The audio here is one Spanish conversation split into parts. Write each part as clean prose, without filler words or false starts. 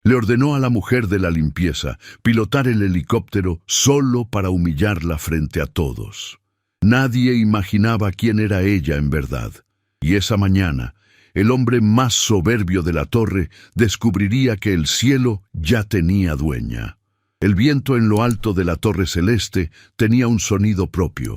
Le ordenó a la mujer de la limpieza pilotar el helicóptero solo para humillarla frente a todos. Nadie imaginaba quién era ella en verdad. Y esa mañana, el hombre más soberbio de la torre descubriría que el cielo ya tenía dueña. El viento en lo alto de la torre celeste tenía un sonido propio.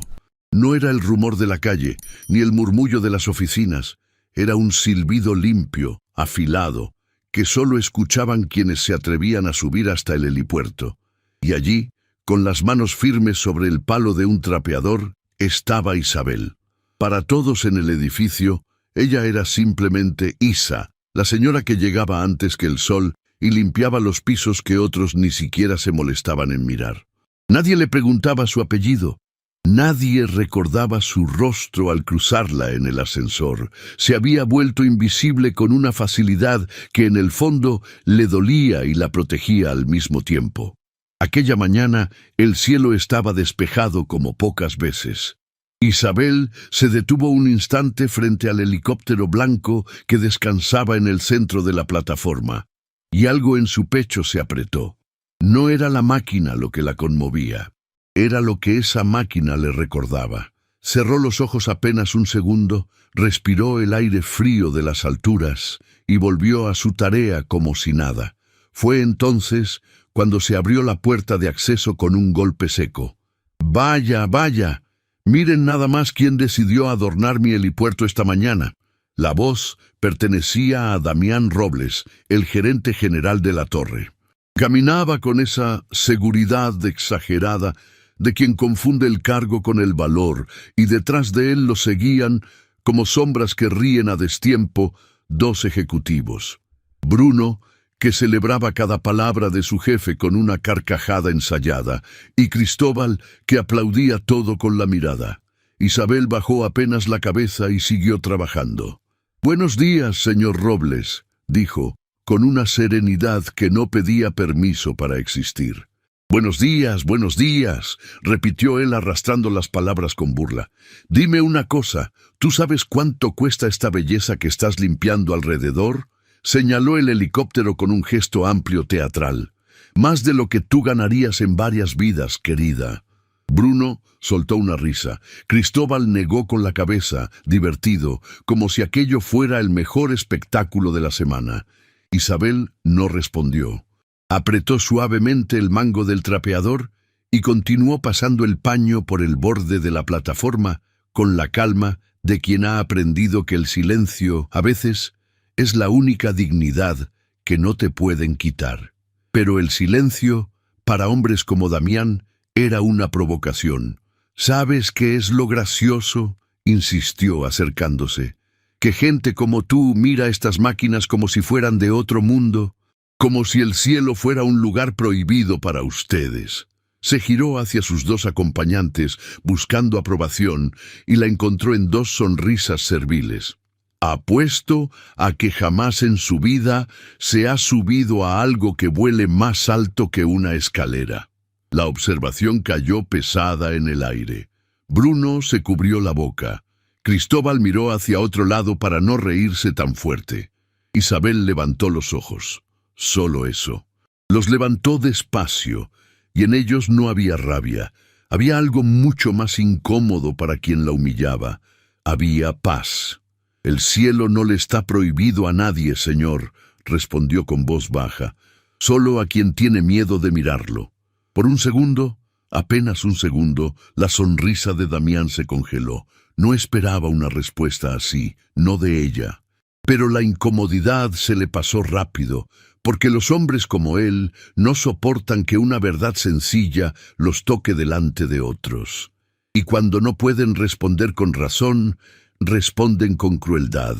No era el rumor de la calle, ni el murmullo de las oficinas. Era un silbido limpio, afilado, que solo escuchaban quienes se atrevían a subir hasta el helipuerto. Y allí, con las manos firmes sobre el palo de un trapeador, estaba Isabel. Para todos en el edificio, ella era simplemente Isa, la señora que llegaba antes que el sol y limpiaba los pisos que otros ni siquiera se molestaban en mirar. Nadie le preguntaba su apellido. Nadie recordaba su rostro al cruzarla en el ascensor. Se había vuelto invisible con una facilidad que en el fondo le dolía y la protegía al mismo tiempo. Aquella mañana el cielo estaba despejado como pocas veces. Isabel se detuvo un instante frente al helicóptero blanco que descansaba en el centro de la plataforma, y algo en su pecho se apretó. No era la máquina lo que la conmovía, era lo que esa máquina le recordaba. Cerró los ojos apenas un segundo, respiró el aire frío de las alturas y volvió a su tarea como si nada. Fue entonces cuando se abrió la puerta de acceso con un golpe seco. «¡Vaya, vaya! Miren nada más quién decidió adornar mi helipuerto esta mañana». La voz pertenecía a Damián Robles, el gerente general de la torre. Caminaba con esa seguridad exagerada de quien confunde el cargo con el valor, y detrás de él lo seguían, como sombras que ríen a destiempo, dos ejecutivos. Bruno, que celebraba cada palabra de su jefe con una carcajada ensayada, y Cristóbal, que aplaudía todo con la mirada. Isabel bajó apenas la cabeza y siguió trabajando. «Buenos días, señor Robles», dijo, con una serenidad que no pedía permiso para existir. «Buenos días, repitió él arrastrando las palabras con burla. «Dime una cosa, ¿tú sabes cuánto cuesta esta belleza que estás limpiando alrededor?» Señaló el helicóptero con un gesto amplio teatral. «Más de lo que tú ganarías en varias vidas, querida». Bruno soltó una risa. Cristóbal negó con la cabeza, divertido, como si aquello fuera el mejor espectáculo de la semana. Isabel no respondió. Apretó suavemente el mango del trapeador y continuó pasando el paño por el borde de la plataforma con la calma de quien ha aprendido que el silencio, a veces, es la única dignidad que no te pueden quitar. Pero el silencio, para hombres como Damián, era una provocación. «¿Sabes qué es lo gracioso?», insistió acercándose. «Que gente como tú mira estas máquinas como si fueran de otro mundo, como si el cielo fuera un lugar prohibido para ustedes». Se giró hacia sus dos acompañantes, buscando aprobación, y la encontró en dos sonrisas serviles. «Apuesto a que jamás en su vida se ha subido a algo que vuele más alto que una escalera». La observación cayó pesada en el aire. Bruno se cubrió la boca. Cristóbal miró hacia otro lado para no reírse tan fuerte. Isabel levantó los ojos. Solo eso. Los levantó despacio, y en ellos no había rabia. Había algo mucho más incómodo para quien la humillaba. Había paz. «El cielo no le está prohibido a nadie, señor», respondió con voz baja. «Solo a quien tiene miedo de mirarlo». Por un segundo, apenas un segundo, la sonrisa de Damián se congeló. No esperaba una respuesta así, no de ella. Pero la incomodidad se le pasó rápido, porque los hombres como él no soportan que una verdad sencilla los toque delante de otros. Y cuando no pueden responder con razón, responden con crueldad.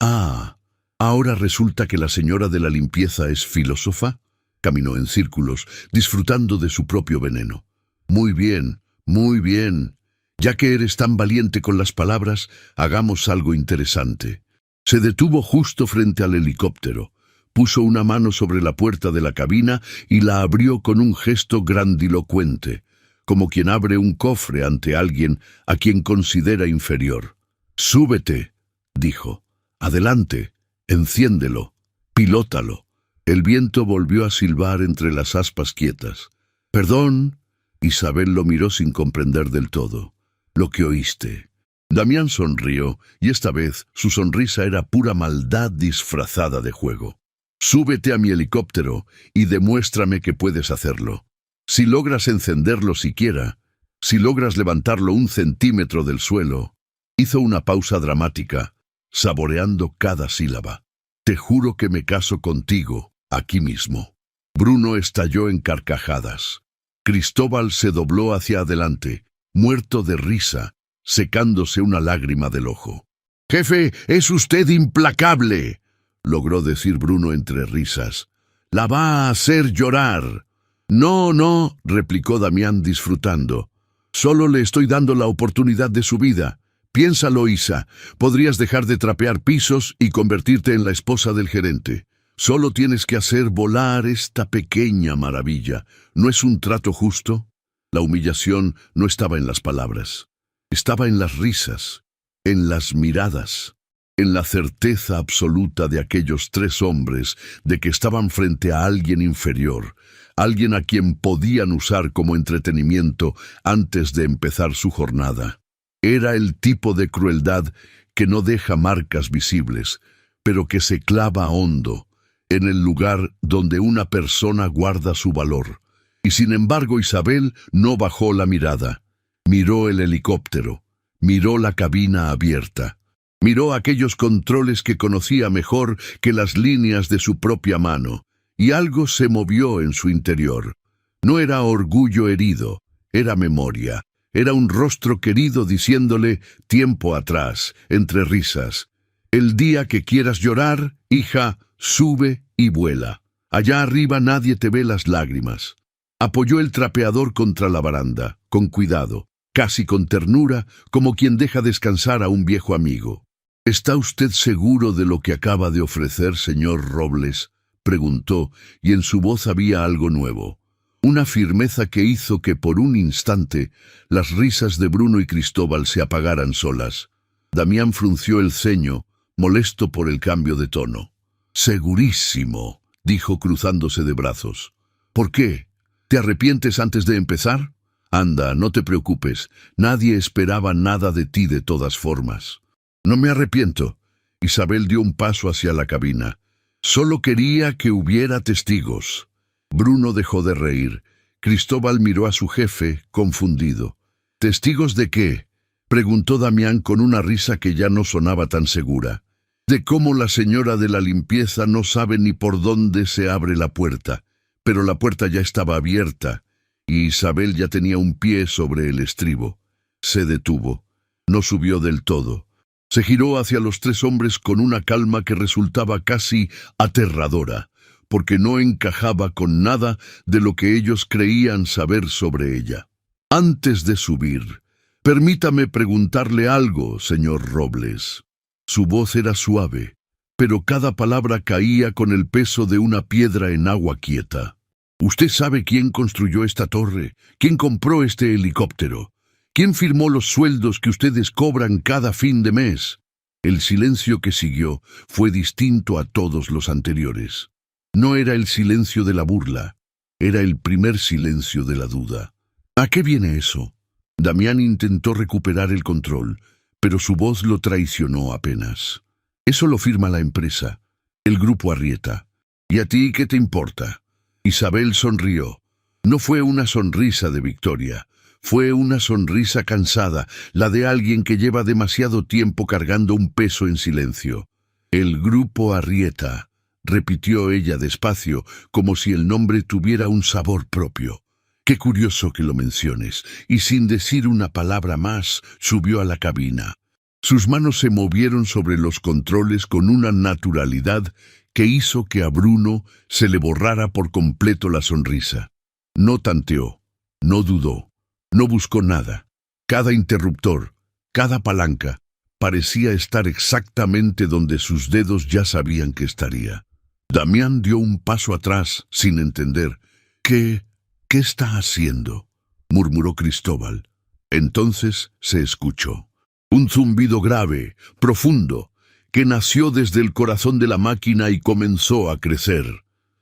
«Ah, ¿ahora resulta que la señora de la limpieza es filósofa?». Caminó en círculos, disfrutando de su propio veneno. Muy bien, muy bien. Ya que eres tan valiente con las palabras, hagamos algo interesante». Se detuvo justo frente al helicóptero, puso una mano sobre la puerta de la cabina y la abrió con un gesto grandilocuente, como quien abre un cofre ante alguien a quien considera inferior. «Súbete», dijo. «Adelante, enciéndelo, pilótalo». El viento volvió a silbar entre las aspas quietas. «Perdón». Isabel lo miró sin comprender del todo. «Lo que oíste». Damián sonrió, y esta vez su sonrisa era pura maldad disfrazada de juego. «Súbete a mi helicóptero y demuéstrame que puedes hacerlo. Si logras encenderlo siquiera, si logras levantarlo 1 centímetro del suelo». Hizo una pausa dramática, saboreando cada sílaba. «Te juro que me caso contigo, aquí mismo». Bruno estalló en carcajadas. Cristóbal se dobló hacia adelante, muerto de risa, secándose una lágrima del ojo. «Jefe, es usted implacable», logró decir Bruno entre risas. «La va a hacer llorar». «No, no», replicó Damián disfrutando. «Solo le estoy dando la oportunidad de su vida. Piénsalo, Isa. Podrías dejar de trapear pisos y convertirte en la esposa del gerente. Solo tienes que hacer volar esta pequeña maravilla. ¿No es un trato justo?» La humillación no estaba en las palabras. Estaba en las risas, en las miradas, en la certeza absoluta de aquellos 3 hombres de que estaban frente a alguien inferior, alguien a quien podían usar como entretenimiento antes de empezar su jornada. Era el tipo de crueldad que no deja marcas visibles, pero que se clava hondo, en el lugar donde una persona guarda su valor. Y sin embargo Isabel no bajó la mirada. Miró el helicóptero, miró la cabina abierta, miró aquellos controles que conocía mejor que las líneas de su propia mano, y algo se movió en su interior. No era orgullo herido, era memoria, era un rostro querido diciéndole, tiempo atrás, entre risas: «El día que quieras llorar, hija, sube y vuela. Allá arriba nadie te ve las lágrimas». Apoyó el trapeador contra la baranda, con cuidado, casi con ternura, como quien deja descansar a un viejo amigo. «¿Está usted seguro de lo que acaba de ofrecer, señor Robles?», preguntó, y en su voz había algo nuevo. Una firmeza que hizo que por un instante las risas de Bruno y Cristóbal se apagaran solas. Damián frunció el ceño, molesto por el cambio de tono. «Segurísimo», dijo cruzándose de brazos. «¿Por qué? ¿Te arrepientes antes de empezar? Anda, no te preocupes, nadie esperaba nada de ti de todas formas». «No me arrepiento». Isabel dio un paso hacia la cabina. «Solo quería que hubiera testigos». Bruno dejó de reír. Cristóbal miró a su jefe, confundido. «¿Testigos de qué?», preguntó Damián con una risa que ya no sonaba tan segura. «De cómo la señora de la limpieza no sabe ni por dónde se abre la puerta». Pero la puerta ya estaba abierta, y Isabel ya tenía un pie sobre el estribo. Se detuvo. No subió del todo. Se giró hacia los 3 hombres con una calma que resultaba casi aterradora, porque no encajaba con nada de lo que ellos creían saber sobre ella. «Antes de subir, permítame preguntarle algo, señor Robles». Su voz era suave, pero cada palabra caía con el peso de una piedra en agua quieta. «¿Usted sabe quién construyó esta torre? ¿Quién compró este helicóptero? ¿Quién firmó los sueldos que ustedes cobran cada fin de mes?» El silencio que siguió fue distinto a todos los anteriores. No era el silencio de la burla, era el primer silencio de la duda. «¿A qué viene eso?». Damián intentó recuperar el control, pero su voz lo traicionó apenas. «Eso lo firma la empresa, el Grupo Arrieta. ¿Y a ti qué te importa?». Isabel sonrió. No fue una sonrisa de victoria, fue una sonrisa cansada, la de alguien que lleva demasiado tiempo cargando un peso en silencio. «El Grupo Arrieta», repitió ella despacio, como si el nombre tuviera un sabor propio. «Qué curioso que lo menciones», y sin decir una palabra más, subió a la cabina. Sus manos se movieron sobre los controles con una naturalidad que hizo que a Bruno se le borrara por completo la sonrisa. No tanteó, no dudó, no buscó nada. Cada interruptor, cada palanca, parecía estar exactamente donde sus dedos ya sabían que estaría. Damián dio un paso atrás, sin entender. ¿Qué está haciendo?», murmuró Cristóbal. Entonces se escuchó un zumbido grave, profundo, que nació desde el corazón de la máquina y comenzó a crecer.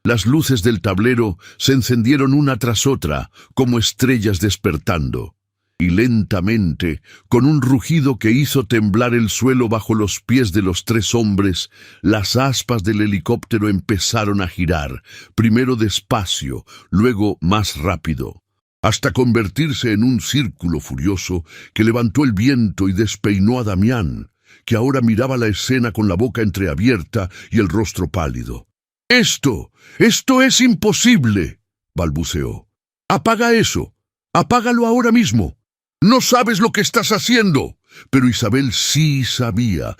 Las luces del tablero se encendieron una tras otra, como estrellas despertando. Y lentamente, con un rugido que hizo temblar el suelo bajo los pies de los tres hombres, las aspas del helicóptero empezaron a girar, primero despacio, luego más rápido, hasta convertirse en un círculo furioso que levantó el viento y despeinó a Damián, que ahora miraba la escena con la boca entreabierta y el rostro pálido. «¡Esto es imposible!», balbuceó. «¡Apaga eso! ¡Apágalo ahora mismo! ¡No sabes lo que estás haciendo!». Pero Isabel sí sabía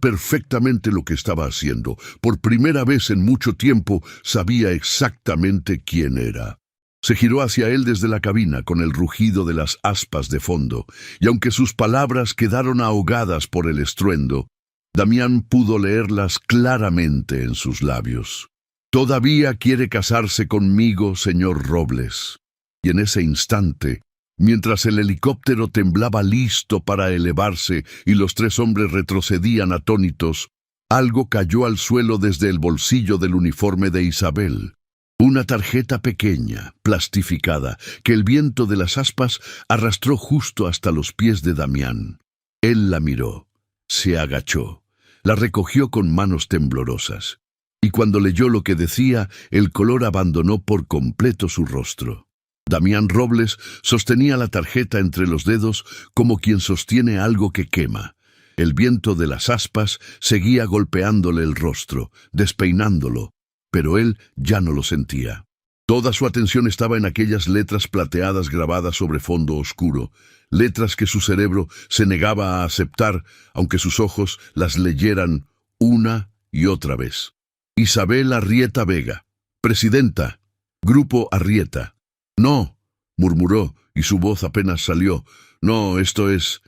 perfectamente lo que estaba haciendo. Por primera vez en mucho tiempo sabía exactamente quién era. Se giró hacia él desde la cabina con el rugido de las aspas de fondo, y aunque sus palabras quedaron ahogadas por el estruendo, Damián pudo leerlas claramente en sus labios. «Todavía quiere casarse conmigo, señor Robles». Y en ese instante, mientras el helicóptero temblaba listo para elevarse y los tres hombres retrocedían atónitos, algo cayó al suelo desde el bolsillo del uniforme de Isabel. Una tarjeta pequeña, plastificada, que el viento de las aspas arrastró justo hasta los pies de Damián. Él la miró, se agachó, la recogió con manos temblorosas, y cuando leyó lo que decía, el color abandonó por completo su rostro. Damián Robles sostenía la tarjeta entre los dedos como quien sostiene algo que quema. El viento de las aspas seguía golpeándole el rostro, despeinándolo, pero él ya no lo sentía. Toda su atención estaba en aquellas letras plateadas grabadas sobre fondo oscuro, letras que su cerebro se negaba a aceptar, aunque sus ojos las leyeran una y otra vez. Isabel Arrieta Vega, presidenta, Grupo Arrieta. «No», murmuró, y su voz apenas salió. «No, esto es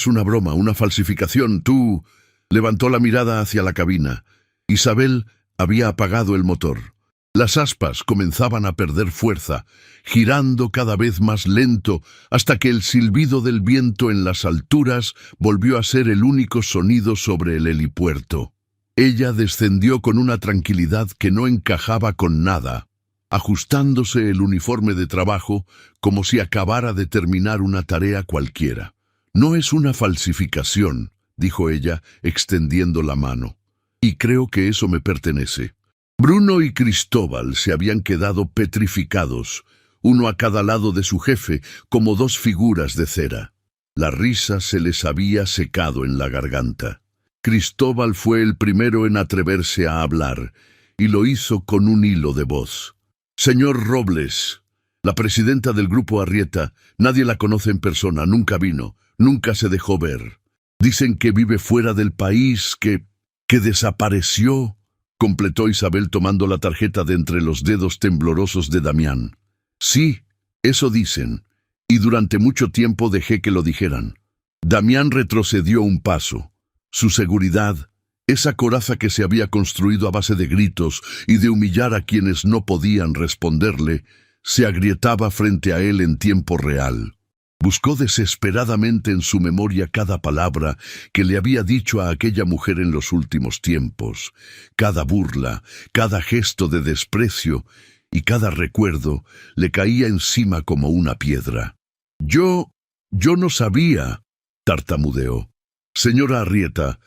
una broma, una falsificación. Tú...». Levantó la mirada hacia la cabina. Isabel había apagado el motor. Las aspas comenzaban a perder fuerza, girando cada vez más lento, hasta que el silbido del viento en las alturas volvió a ser el único sonido sobre el helipuerto. Ella descendió con una tranquilidad que no encajaba con nada, ajustándose el uniforme de trabajo como si acabara de terminar una tarea cualquiera. «No es una falsificación», dijo ella, extendiendo la mano. «Y creo que eso me pertenece». Bruno y Cristóbal se habían quedado petrificados, uno a cada lado de su jefe, como dos figuras de cera. La risa se les había secado en la garganta. Cristóbal fue el primero en atreverse a hablar, y lo hizo con un hilo de voz. «Señor Robles, la presidenta del Grupo Arrieta, nadie la conoce en persona, nunca vino, nunca se dejó ver. Dicen que vive fuera del país, que desapareció», completó Isabel tomando la tarjeta de entre los dedos temblorosos de Damián. «Sí, eso dicen, y durante mucho tiempo dejé que lo dijeran». Damián retrocedió un paso. Su seguridad, esa coraza que se había construido a base de gritos y de humillar a quienes no podían responderle, se agrietaba frente a él en tiempo real. Buscó desesperadamente en su memoria cada palabra que le había dicho a aquella mujer en los últimos tiempos, cada burla, cada gesto de desprecio, y cada recuerdo le caía encima como una piedra. Yo no sabía», tartamudeó. «Señora Arrieta,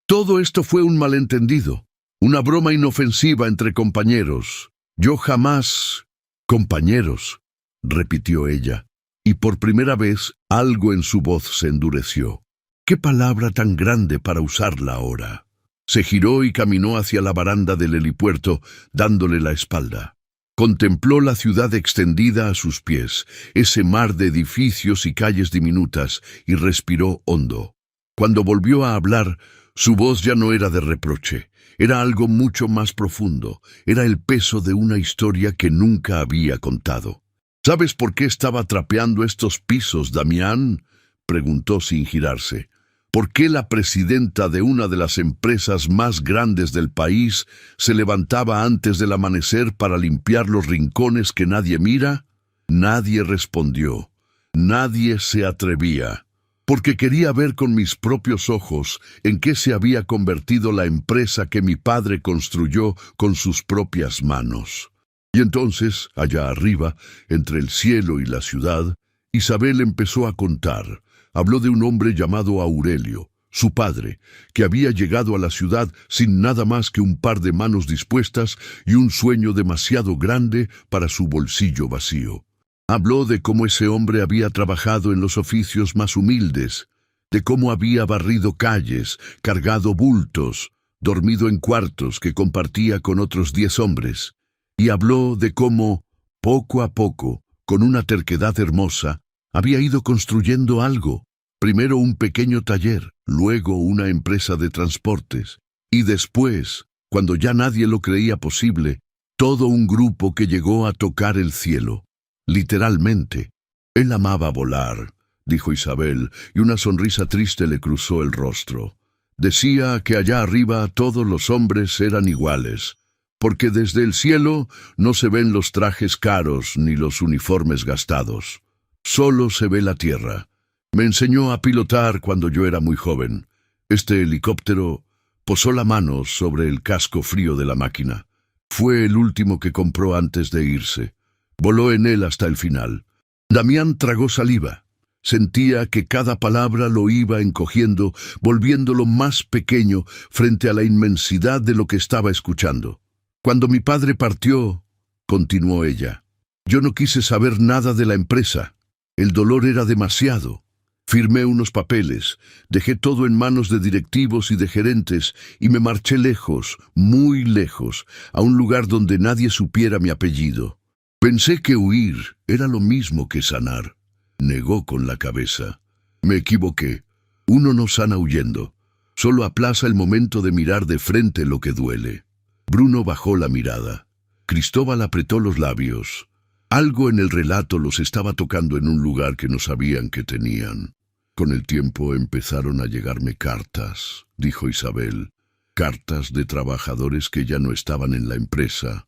todo esto fue un malentendido, una broma inofensiva entre compañeros. Yo jamás...». «Compañeros», repitió ella, y por primera vez algo en su voz se endureció. «¿Qué palabra tan grande para usarla ahora?». Se giró y caminó hacia la baranda del helipuerto, dándole la espalda. Contempló la ciudad extendida a sus pies, ese mar de edificios y calles diminutas, y respiró hondo. Cuando volvió a hablar, su voz ya no era de reproche, era algo mucho más profundo, era el peso de una historia que nunca había contado. «¿Sabes por qué estaba trapeando estos pisos, Damián?», preguntó sin girarse. «¿Por qué la presidenta de una de las empresas más grandes del país se levantaba antes del amanecer para limpiar los rincones que nadie mira?» Nadie respondió. Nadie se atrevía. porque quería ver con mis propios ojos en qué se había convertido la empresa que mi padre construyó con sus propias manos. Y entonces, allá arriba, entre el cielo y la ciudad, Isabel empezó a contar. Habló de un hombre llamado Aurelio, su padre, que había llegado a la ciudad sin nada más que un par de manos dispuestas y un sueño demasiado grande para su bolsillo vacío. Habló de cómo ese hombre había trabajado en los oficios más humildes, de cómo había barrido calles, cargado bultos, dormido en cuartos que compartía con otros 10 hombres, y habló de cómo, poco a poco, con una terquedad hermosa, había ido construyendo algo, primero un pequeño taller, luego una empresa de transportes, y después, cuando ya nadie lo creía posible, todo un grupo que llegó a tocar el cielo. Literalmente. Él amaba volar, dijo Isabel, y una sonrisa triste le cruzó el rostro. Decía que allá arriba todos los hombres eran iguales, porque desde el cielo no se ven los trajes caros ni los uniformes gastados. Solo se ve la tierra. Me enseñó a pilotar cuando yo era muy joven. Este helicóptero posó la mano sobre el casco frío de la máquina. Fue el último que compró antes de irse. Voló en él hasta el final. Damián tragó saliva. Sentía que cada palabra lo iba encogiendo, volviéndolo más pequeño frente a la inmensidad de lo que estaba escuchando. Cuando mi padre partió, continuó ella, yo no quise saber nada de la empresa. El dolor era demasiado. Firmé unos papeles, dejé todo en manos de directivos y de gerentes y me marché lejos, muy lejos, a un lugar donde nadie supiera mi apellido. Pensé que huir era lo mismo que sanar. Negó con la cabeza. Me equivoqué. Uno no sana huyendo. Solo aplaza el momento de mirar de frente lo que duele. Bruno bajó la mirada. Cristóbal apretó los labios. Algo en el relato los estaba tocando en un lugar que no sabían que tenían. Con el tiempo empezaron a llegarme cartas, dijo Isabel. Cartas de trabajadores que ya no estaban en la empresa.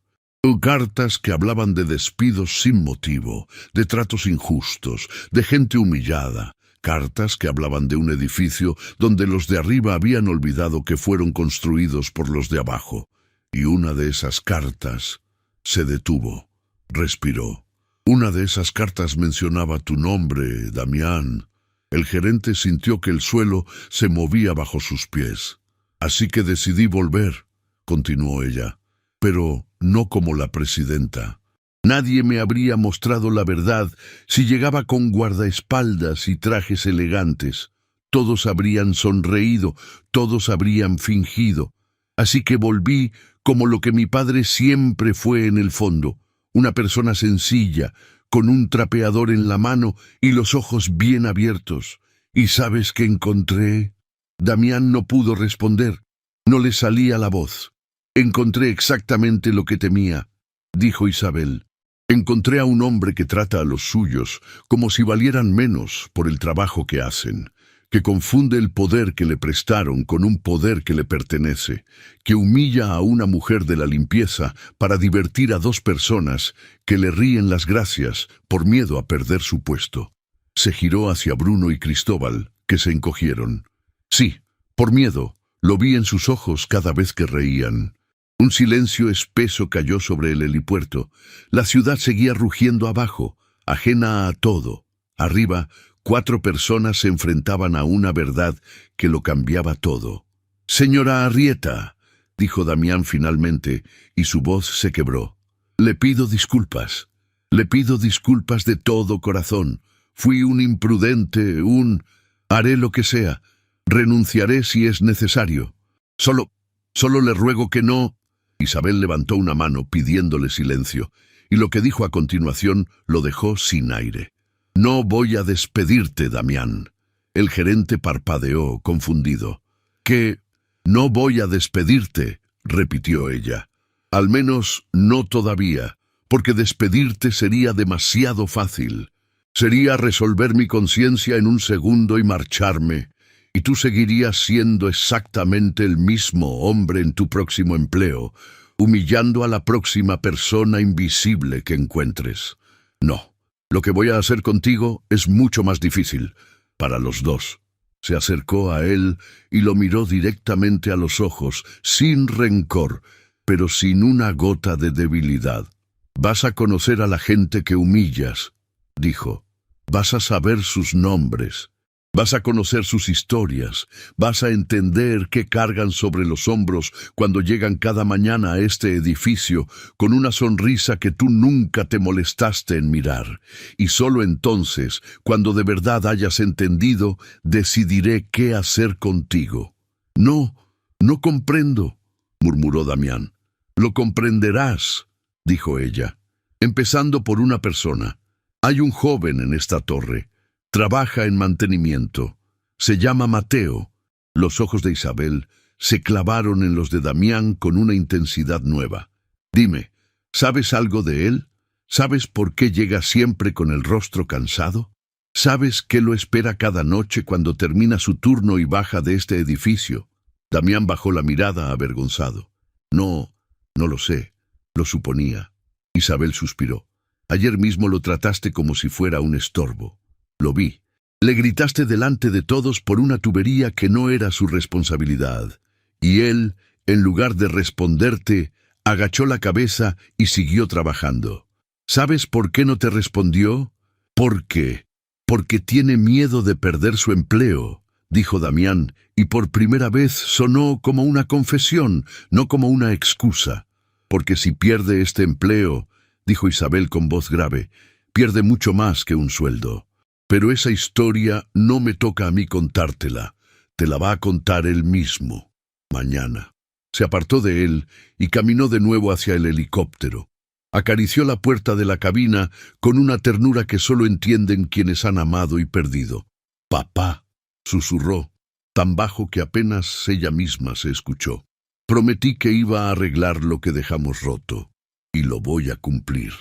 Cartas que hablaban de despidos sin motivo, de tratos injustos, de gente humillada. Cartas que hablaban de un edificio donde los de arriba habían olvidado que fueron construidos por los de abajo. Y una de esas cartas se detuvo, respiró. Una de esas cartas mencionaba tu nombre, Damián. El gerente sintió que el suelo se movía bajo sus pies. Así que decidí volver, continuó ella. Pero no como la presidenta. Nadie me habría mostrado la verdad si llegaba con guardaespaldas y trajes elegantes. Todos habrían sonreído, todos habrían fingido. Así que volví como lo que mi padre siempre fue en el fondo, una persona sencilla, con un trapeador en la mano y los ojos bien abiertos. ¿Y sabes qué encontré? Damián no pudo responder. No le salía la voz. Encontré exactamente lo que temía, dijo Isabel. Encontré a un hombre que trata a los suyos como si valieran menos por el trabajo que hacen, que confunde el poder que le prestaron con un poder que le pertenece, que humilla a una mujer de la limpieza para divertir a 2 personas que le ríen las gracias por miedo a perder su puesto. Se giró hacia Bruno y Cristóbal, que se encogieron. Sí, por miedo, lo vi en sus ojos cada vez que reían. Un silencio espeso cayó sobre el helipuerto. La ciudad seguía rugiendo abajo, ajena a todo. Arriba, 4 personas se enfrentaban a una verdad que lo cambiaba todo. «Señora Arrieta», dijo Damián finalmente, y su voz se quebró. «Le pido disculpas. Le pido disculpas de todo corazón. Fui un imprudente, haré lo que sea. Renunciaré si es necesario. Solo le ruego que no». Isabel levantó una mano pidiéndole silencio, y lo que dijo a continuación lo dejó sin aire. «No voy a despedirte, Damián». El gerente parpadeó, confundido. «¿Qué? No voy a despedirte», repitió ella. «Al menos no todavía, porque despedirte sería demasiado fácil. Sería resolver mi conciencia en un segundo y marcharme, y tú seguirías siendo exactamente el mismo hombre en tu próximo empleo, humillando a la próxima persona invisible que encuentres. No, lo que voy a hacer contigo es mucho más difícil. para los dos. Se acercó a él y lo miró directamente a los ojos, sin rencor, pero sin una gota de debilidad. «Vas a conocer a la gente que humillas», dijo. «Vas a saber sus nombres. Vas a conocer sus historias. Vas a entender qué cargan sobre los hombros cuando llegan cada mañana a este edificio con una sonrisa que tú nunca te molestaste en mirar. Y solo entonces, cuando de verdad hayas entendido, decidiré qué hacer contigo». «No, no comprendo», murmuró Damián. «Lo comprenderás», dijo ella. «Empezando por una persona. Hay un joven en esta torre. Trabaja en mantenimiento. Se llama Mateo». Los ojos de Isabel se clavaron en los de Damián con una intensidad nueva. «Dime, ¿sabes algo de él? ¿Sabes por qué llega siempre con el rostro cansado? ¿Sabes qué lo espera cada noche cuando termina su turno y baja de este edificio?» Damián bajó la mirada avergonzado. «No, no lo sé. Lo suponía». Isabel suspiró. «Ayer mismo lo trataste como si fuera un estorbo. Lo vi. Le gritaste delante de todos por una tubería que no era su responsabilidad. Y él, en lugar de responderte, agachó la cabeza y siguió trabajando. ¿Sabes por qué no te respondió? ¿Por qué? Porque tiene miedo de perder su empleo», dijo Damián, y por primera vez sonó como una confesión, no como una excusa. «Porque si pierde este empleo», dijo Isabel con voz grave, «pierde mucho más que un sueldo. Pero esa historia no me toca a mí contártela. Te la va a contar él mismo, mañana». Se apartó de él y caminó de nuevo hacia el helicóptero. Acarició la puerta de la cabina con una ternura que solo entienden quienes han amado y perdido. «Papá», susurró, tan bajo que apenas ella misma se escuchó. «Prometí que iba a arreglar lo que dejamos roto, y lo voy a cumplir».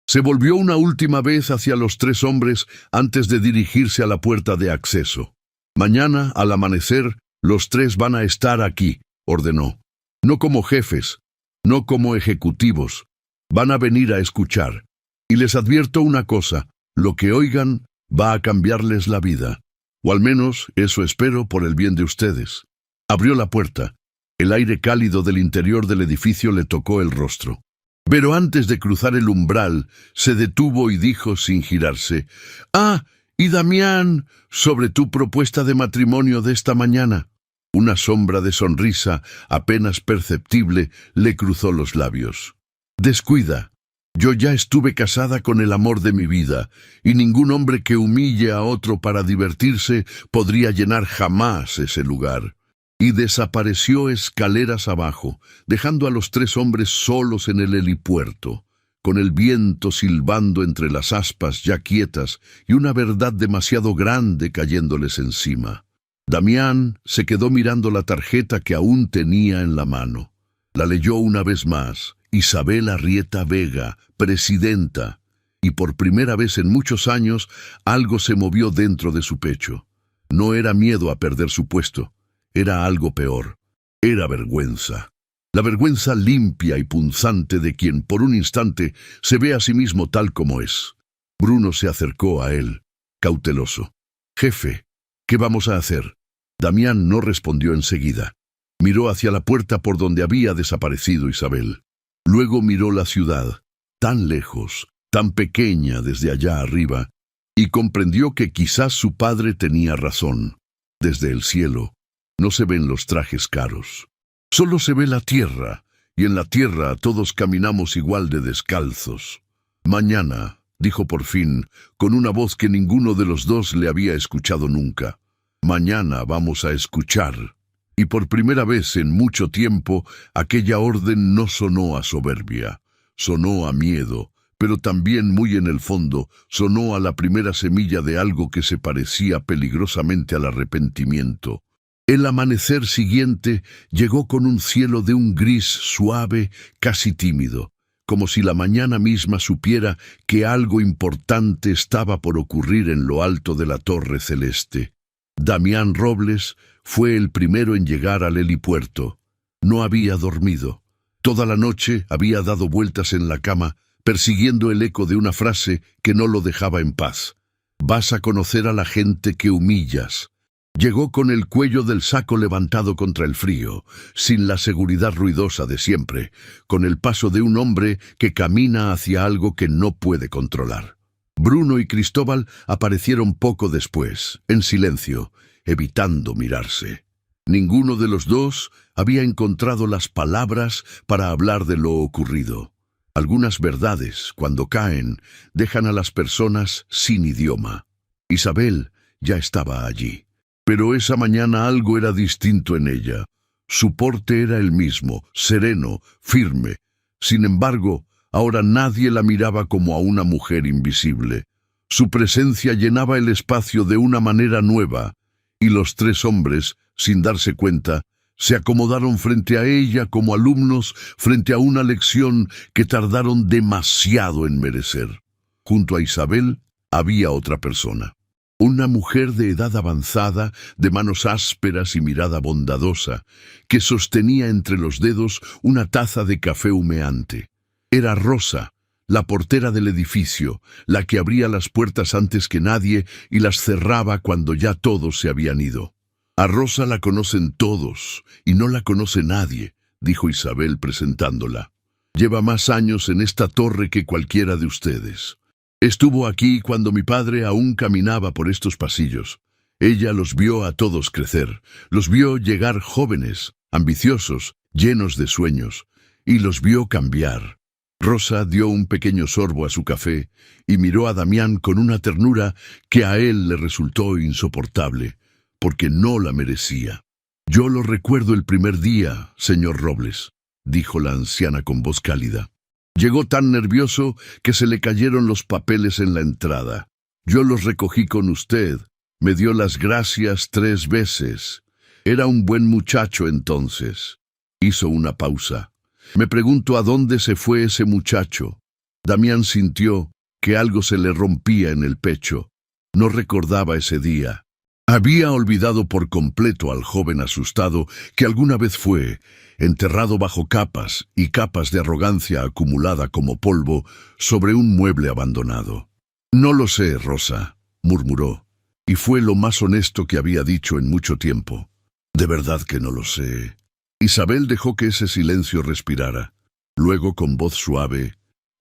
Se volvió una última vez hacia los tres hombres antes de dirigirse a la puerta de acceso. «Mañana, al amanecer, los tres van a estar aquí», ordenó. «No como jefes, no como ejecutivos. Van a venir a escuchar. Y les advierto una cosa, lo que oigan va a cambiarles la vida. O al menos eso espero por el bien de ustedes». Abrió la puerta. El aire cálido del interior del edificio le tocó el rostro. Pero antes de cruzar el umbral, se detuvo y dijo sin girarse: «Ah, y Damián, sobre tu propuesta de matrimonio de esta mañana». Una sombra de sonrisa, apenas perceptible, le cruzó los labios. «Descuida. Yo ya estuve casada con el amor de mi vida, y ningún hombre que humille a otro para divertirse podría llenar jamás ese lugar». Y desapareció escaleras abajo, dejando a los tres hombres solos en el helipuerto, con el viento silbando entre las aspas ya quietas y una verdad demasiado grande cayéndoles encima. Damián se quedó mirando la tarjeta que aún tenía en la mano. La leyó una vez más: Isabel Arrieta Vega, presidenta, y por primera vez en muchos años algo se movió dentro de su pecho. No era miedo a perder su puesto. Era algo peor. Era vergüenza. La vergüenza limpia y punzante de quien por un instante se ve a sí mismo tal como es. Bruno se acercó a él, cauteloso. «Jefe, ¿qué vamos a hacer?» Damián no respondió enseguida. Miró hacia la puerta por donde había desaparecido Isabel. Luego miró la ciudad, tan lejos, tan pequeña desde allá arriba, y comprendió que quizás su padre tenía razón. Desde el cielo no se ven los trajes caros. Solo se ve la tierra, y en la tierra todos caminamos igual de descalzos. «Mañana», dijo por fin, con una voz que ninguno de los dos le había escuchado nunca. «Mañana vamos a escuchar». Y por primera vez en mucho tiempo, aquella orden no sonó a soberbia. Sonó a miedo, pero también muy en el fondo sonó a la primera semilla de algo que se parecía peligrosamente al arrepentimiento. El amanecer siguiente llegó con un cielo de un gris suave, casi tímido, como si la mañana misma supiera que algo importante estaba por ocurrir en lo alto de la torre celeste. Damián Robles fue el primero en llegar al helipuerto. No había dormido. Toda la noche había dado vueltas en la cama, persiguiendo el eco de una frase que no lo dejaba en paz. Vas a conocer a la gente que humillas. Llegó con el cuello del saco levantado contra el frío, sin la seguridad ruidosa de siempre, con el paso de un hombre que camina hacia algo que no puede controlar. Bruno y Cristóbal aparecieron poco después, en silencio, evitando mirarse. Ninguno de los dos había encontrado las palabras para hablar de lo ocurrido. Algunas verdades, cuando caen, dejan a las personas sin idioma. Isabel ya estaba allí. Pero esa mañana algo era distinto en ella. Su porte era el mismo, sereno, firme. Sin embargo, ahora nadie la miraba como a una mujer invisible. Su presencia llenaba el espacio de una manera nueva, y los tres hombres, sin darse cuenta, se acomodaron frente a ella como alumnos frente a una lección que tardaron demasiado en merecer. Junto a Isabel había otra persona. Una mujer de edad avanzada, de manos ásperas y mirada bondadosa, que sostenía entre los dedos una taza de café humeante. Era Rosa, la portera del edificio, la que abría las puertas antes que nadie y las cerraba cuando ya todos se habían ido. A Rosa la conocen todos y no la conoce nadie, dijo Isabel presentándola. Lleva más años en esta torre que cualquiera de ustedes. Estuvo aquí cuando mi padre aún caminaba por estos pasillos. Ella los vio a todos crecer, los vio llegar jóvenes, ambiciosos, llenos de sueños, y los vio cambiar. Rosa dio un pequeño sorbo a su café y miró a Damián con una ternura que a él le resultó insoportable, porque no la merecía. «Yo lo recuerdo el primer día, señor Robles», dijo la anciana con voz cálida. Llegó tan nervioso que se le cayeron los papeles en la entrada. Yo los recogí con usted. Me dio las gracias 3 veces. Era un buen muchacho entonces. Hizo una pausa. Me pregunto a dónde se fue ese muchacho. Damián sintió que algo se le rompía en el pecho. No recordaba ese día. Había olvidado por completo al joven asustado que alguna vez fue, enterrado bajo capas y capas de arrogancia acumulada como polvo sobre un mueble abandonado. «No lo sé, Rosa», murmuró, y fue lo más honesto que había dicho en mucho tiempo. «De verdad que no lo sé». Isabel dejó que ese silencio respirara. Luego, con voz suave,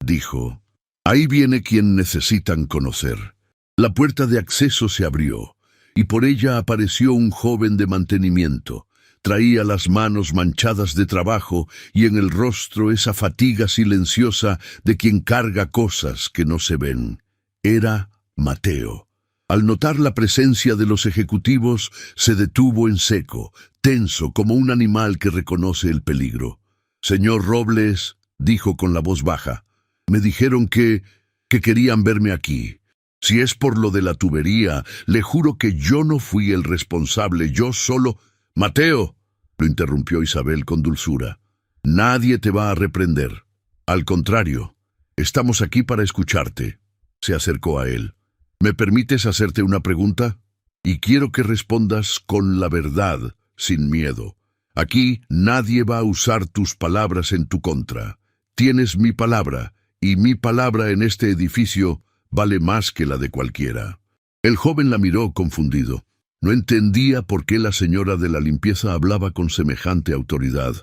dijo: «Ahí viene quien necesitan conocer». La puerta de acceso se abrió, y por ella apareció un joven de mantenimiento. Traía las manos manchadas de trabajo y en el rostro esa fatiga silenciosa de quien carga cosas que no se ven. Era Mateo. Al notar la presencia de los ejecutivos, se detuvo en seco, tenso como un animal que reconoce el peligro. «Señor Robles», dijo con la voz baja, «me dijeron que querían verme aquí. Si es por lo de la tubería, le juro que yo no fui el responsable, yo solo...» «Mateo», lo interrumpió Isabel con dulzura, «nadie te va a reprender. Al contrario, estamos aquí para escucharte». Se acercó a él. «¿Me permites hacerte una pregunta? Y quiero que respondas con la verdad, sin miedo. Aquí nadie va a usar tus palabras en tu contra. Tienes mi palabra, y mi palabra en este edificio vale más que la de cualquiera». El joven la miró confundido. No entendía por qué la señora de la limpieza hablaba con semejante autoridad,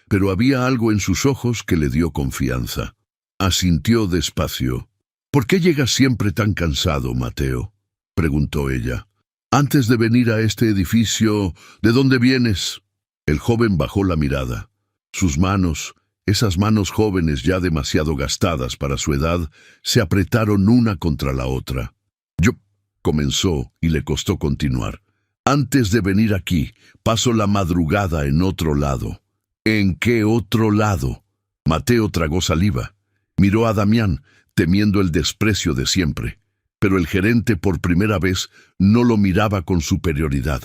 pero había algo en sus ojos que le dio confianza. Asintió despacio. «¿Por qué llegas siempre tan cansado, Mateo?», preguntó ella. «Antes de venir a este edificio, ¿de dónde vienes?». El joven bajó la mirada. Sus manos, esas manos jóvenes ya demasiado gastadas para su edad, se apretaron una contra la otra. «Yo», comenzó y le costó continuar. «Antes de venir aquí, paso la madrugada en otro lado». «¿En qué otro lado?». Mateo tragó saliva. Miró a Damián, temiendo el desprecio de siempre. Pero el gerente por primera vez no lo miraba con superioridad.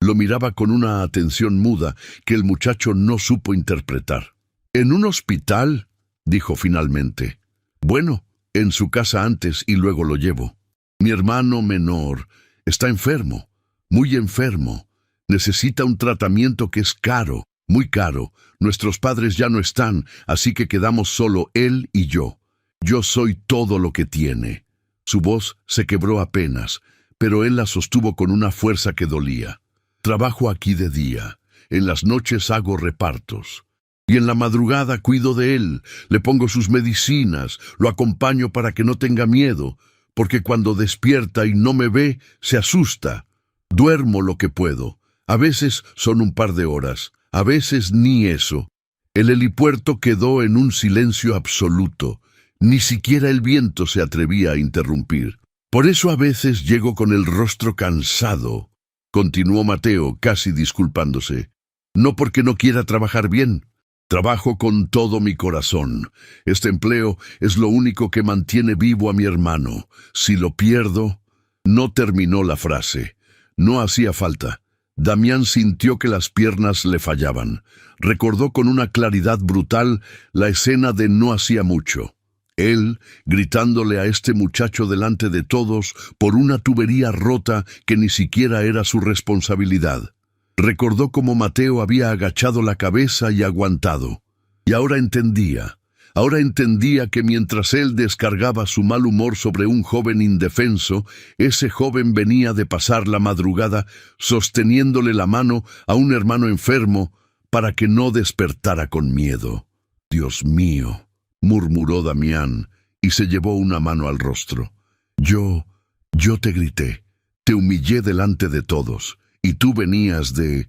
Lo miraba con una atención muda que el muchacho no supo interpretar. «¿En un hospital?», dijo finalmente. «Bueno, en su casa antes y luego lo llevo. Mi hermano menor está enfermo, muy enfermo. Necesita un tratamiento que es caro, muy caro. Nuestros padres ya no están, así que quedamos solo él y yo. Yo soy todo lo que tiene». Su voz se quebró apenas, pero él la sostuvo con una fuerza que dolía. Trabajo aquí de día, en las noches hago repartos. Y en la madrugada cuido de él, le pongo sus medicinas, lo acompaño para que no tenga miedo, porque cuando despierta y no me ve, se asusta. Duermo lo que puedo. A veces son un par de horas, a veces ni eso. El helipuerto quedó en un silencio absoluto. Ni siquiera el viento se atrevía a interrumpir. Por eso a veces llego con el rostro cansado, continuó Mateo, casi disculpándose. No porque no quiera trabajar bien. Trabajo con todo mi corazón. Este empleo es lo único que mantiene vivo a mi hermano. Si lo pierdo... No terminó la frase. No hacía falta. Damián sintió que las piernas le fallaban. Recordó con una claridad brutal la escena de no hacía mucho. Él, gritándole a este muchacho delante de todos por una tubería rota que ni siquiera era su responsabilidad. Recordó cómo Mateo había agachado la cabeza y aguantado. Y ahora entendía que mientras él descargaba su mal humor sobre un joven indefenso, ese joven venía de pasar la madrugada sosteniéndole la mano a un hermano enfermo para que no despertara con miedo. «Dios mío», murmuró Damián, y se llevó una mano al rostro. Yo te grité, te humillé delante de todos, y tú venías de...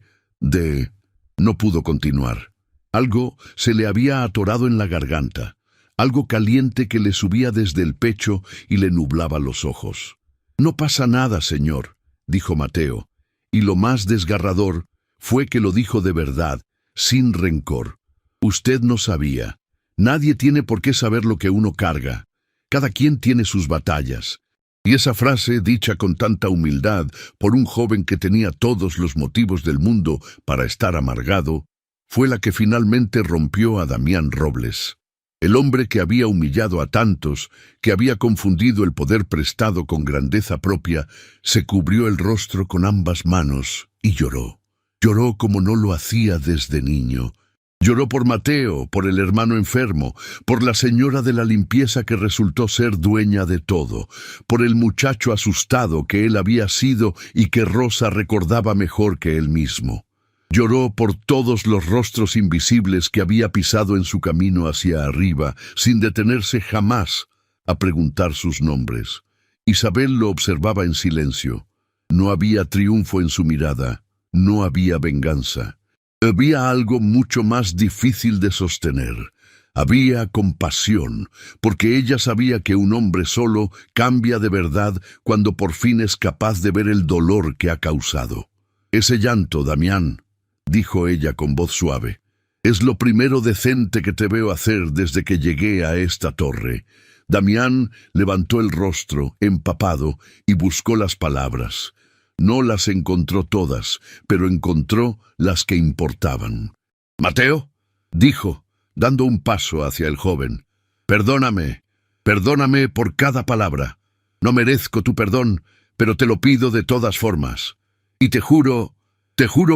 No pudo continuar. Algo se le había atorado en la garganta, algo caliente que le subía desde el pecho y le nublaba los ojos. «No pasa nada, señor», dijo Mateo, y lo más desgarrador fue que lo dijo de verdad, sin rencor. «Usted no sabía. Nadie tiene por qué saber lo que uno carga. Cada quien tiene sus batallas». Y esa frase, dicha con tanta humildad por un joven que tenía todos los motivos del mundo para estar amargado, fue la que finalmente rompió a Damián Robles. El hombre que había humillado a tantos, que había confundido el poder prestado con grandeza propia, se cubrió el rostro con ambas manos y lloró. Lloró como no lo hacía desde niño. Lloró por Mateo, por el hermano enfermo, por la señora de la limpieza que resultó ser dueña de todo, por el muchacho asustado que él había sido y que Rosa recordaba mejor que él mismo. Lloró por todos los rostros invisibles que había pisado en su camino hacia arriba, sin detenerse jamás a preguntar sus nombres. Isabel lo observaba en silencio. No había triunfo en su mirada, no había venganza. Había algo mucho más difícil de sostener. Había compasión, porque ella sabía que un hombre solo cambia de verdad cuando por fin es capaz de ver el dolor que ha causado. «Ese llanto, Damián», dijo ella con voz suave, «es lo primero decente que te veo hacer desde que llegué a esta torre». Damián levantó el rostro, empapado, y buscó las palabras. No las encontró todas, pero encontró las que importaban. «Mateo», dijo, dando un paso hacia el joven, «perdóname por cada palabra. No merezco tu perdón, pero te lo pido de todas formas. Y te juro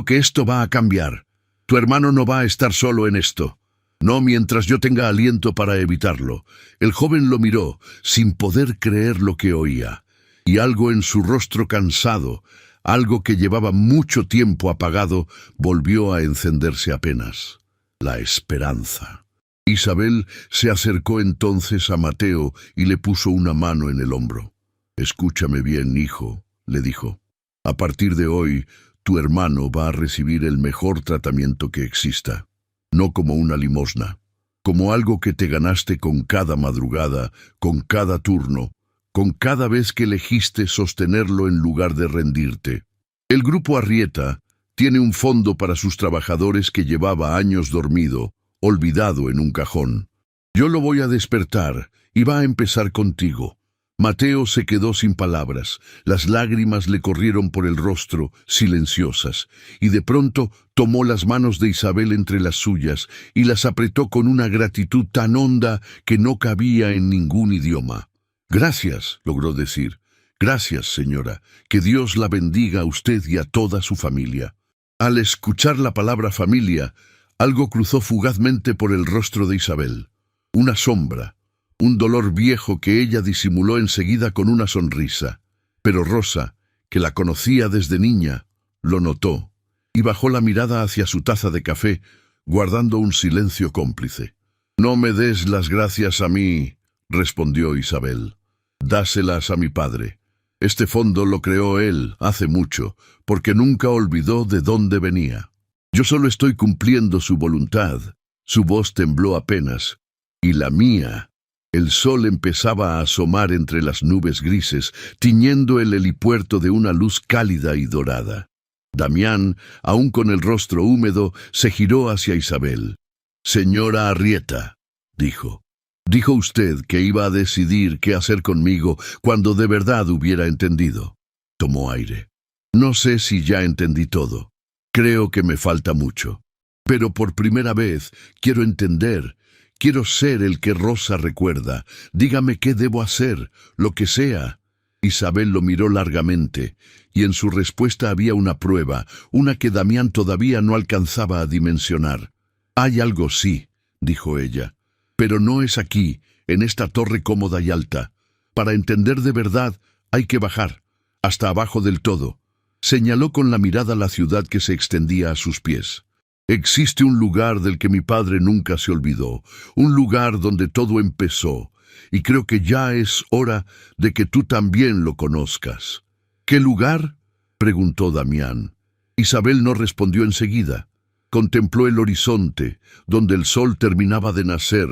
que esto va a cambiar. Tu hermano no va a estar solo en esto. No mientras yo tenga aliento para evitarlo». El joven lo miró, sin poder creer lo que oía. Y algo en su rostro cansado, algo que llevaba mucho tiempo apagado, volvió a encenderse apenas. La esperanza. Isabel se acercó entonces a Mateo y le puso una mano en el hombro. «Escúchame bien, hijo», le dijo. «A partir de hoy, tu hermano va a recibir el mejor tratamiento que exista. No como una limosna, como algo que te ganaste con cada madrugada, con cada turno, con cada vez que elegiste sostenerlo en lugar de rendirte. El Grupo Arrieta tiene un fondo para sus trabajadores que llevaba años dormido, olvidado en un cajón. Yo lo voy a despertar y va a empezar contigo». Mateo se quedó sin palabras. Las lágrimas le corrieron por el rostro, silenciosas, y de pronto tomó las manos de Isabel entre las suyas y las apretó con una gratitud tan honda que no cabía en ningún idioma. «Gracias», logró decir. «Gracias, señora. Que Dios la bendiga a usted y a toda su familia». Al escuchar la palabra familia, algo cruzó fugazmente por el rostro de Isabel. Una sombra, un dolor viejo que ella disimuló enseguida con una sonrisa. Pero Rosa, que la conocía desde niña, lo notó y bajó la mirada hacia su taza de café, guardando un silencio cómplice. «No me des las gracias a mí», respondió Isabel. «Dáselas a mi padre. Este fondo lo creó él hace mucho, porque nunca olvidó de dónde venía. Yo solo estoy cumpliendo su voluntad». Su voz tembló apenas, y la mía. El sol empezaba a asomar entre las nubes grises, tiñendo el helipuerto de una luz cálida y dorada. Damián, aún con el rostro húmedo, se giró hacia Isabel. «Señora Arrieta», dijo. «Dijo usted que iba a decidir qué hacer conmigo cuando de verdad hubiera entendido». Tomó aire. «No sé si ya entendí todo. Creo que me falta mucho. Pero por primera vez quiero entender. Quiero ser el que Rosa recuerda. Dígame qué debo hacer, lo que sea». Isabel lo miró largamente, y en su respuesta había una prueba, una que Damián todavía no alcanzaba a dimensionar. «Hay algo, sí», dijo ella, «pero no es aquí, en esta torre cómoda y alta. Para entender de verdad hay que bajar, hasta abajo del todo». Señaló con la mirada la ciudad que se extendía a sus pies. «Existe un lugar del que mi padre nunca se olvidó, un lugar donde todo empezó, y creo que ya es hora de que tú también lo conozcas». «¿Qué lugar?», preguntó Damián. Isabel no respondió enseguida. Contempló el horizonte, donde el sol terminaba de nacer,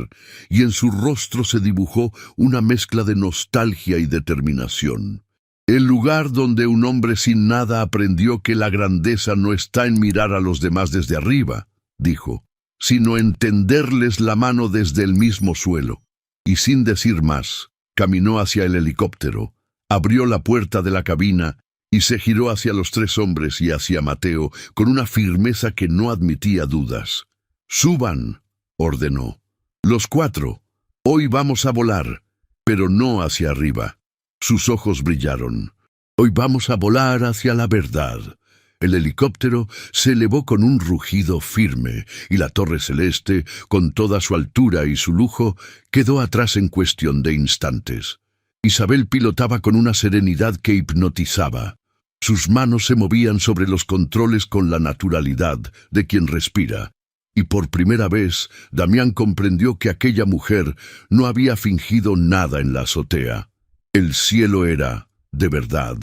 y en su rostro se dibujó una mezcla de nostalgia y determinación. «El lugar donde un hombre sin nada aprendió que la grandeza no está en mirar a los demás desde arriba», dijo, «sino en tenderles la mano desde el mismo suelo». Y sin decir más, caminó hacia el helicóptero, abrió la puerta de la cabina y se giró hacia los tres hombres y hacia Mateo con una firmeza que no admitía dudas. «Suban», ordenó. «Los cuatro. Hoy vamos a volar, pero no hacia arriba». Sus ojos brillaron. «Hoy vamos a volar hacia la verdad». El helicóptero se elevó con un rugido firme, y la torre celeste, con toda su altura y su lujo, quedó atrás en cuestión de instantes. Isabel pilotaba con una serenidad que hipnotizaba. Sus manos se movían sobre los controles con la naturalidad de quien respira. Y por primera vez, Damián comprendió que aquella mujer no había fingido nada en la azotea. El cielo era, de verdad,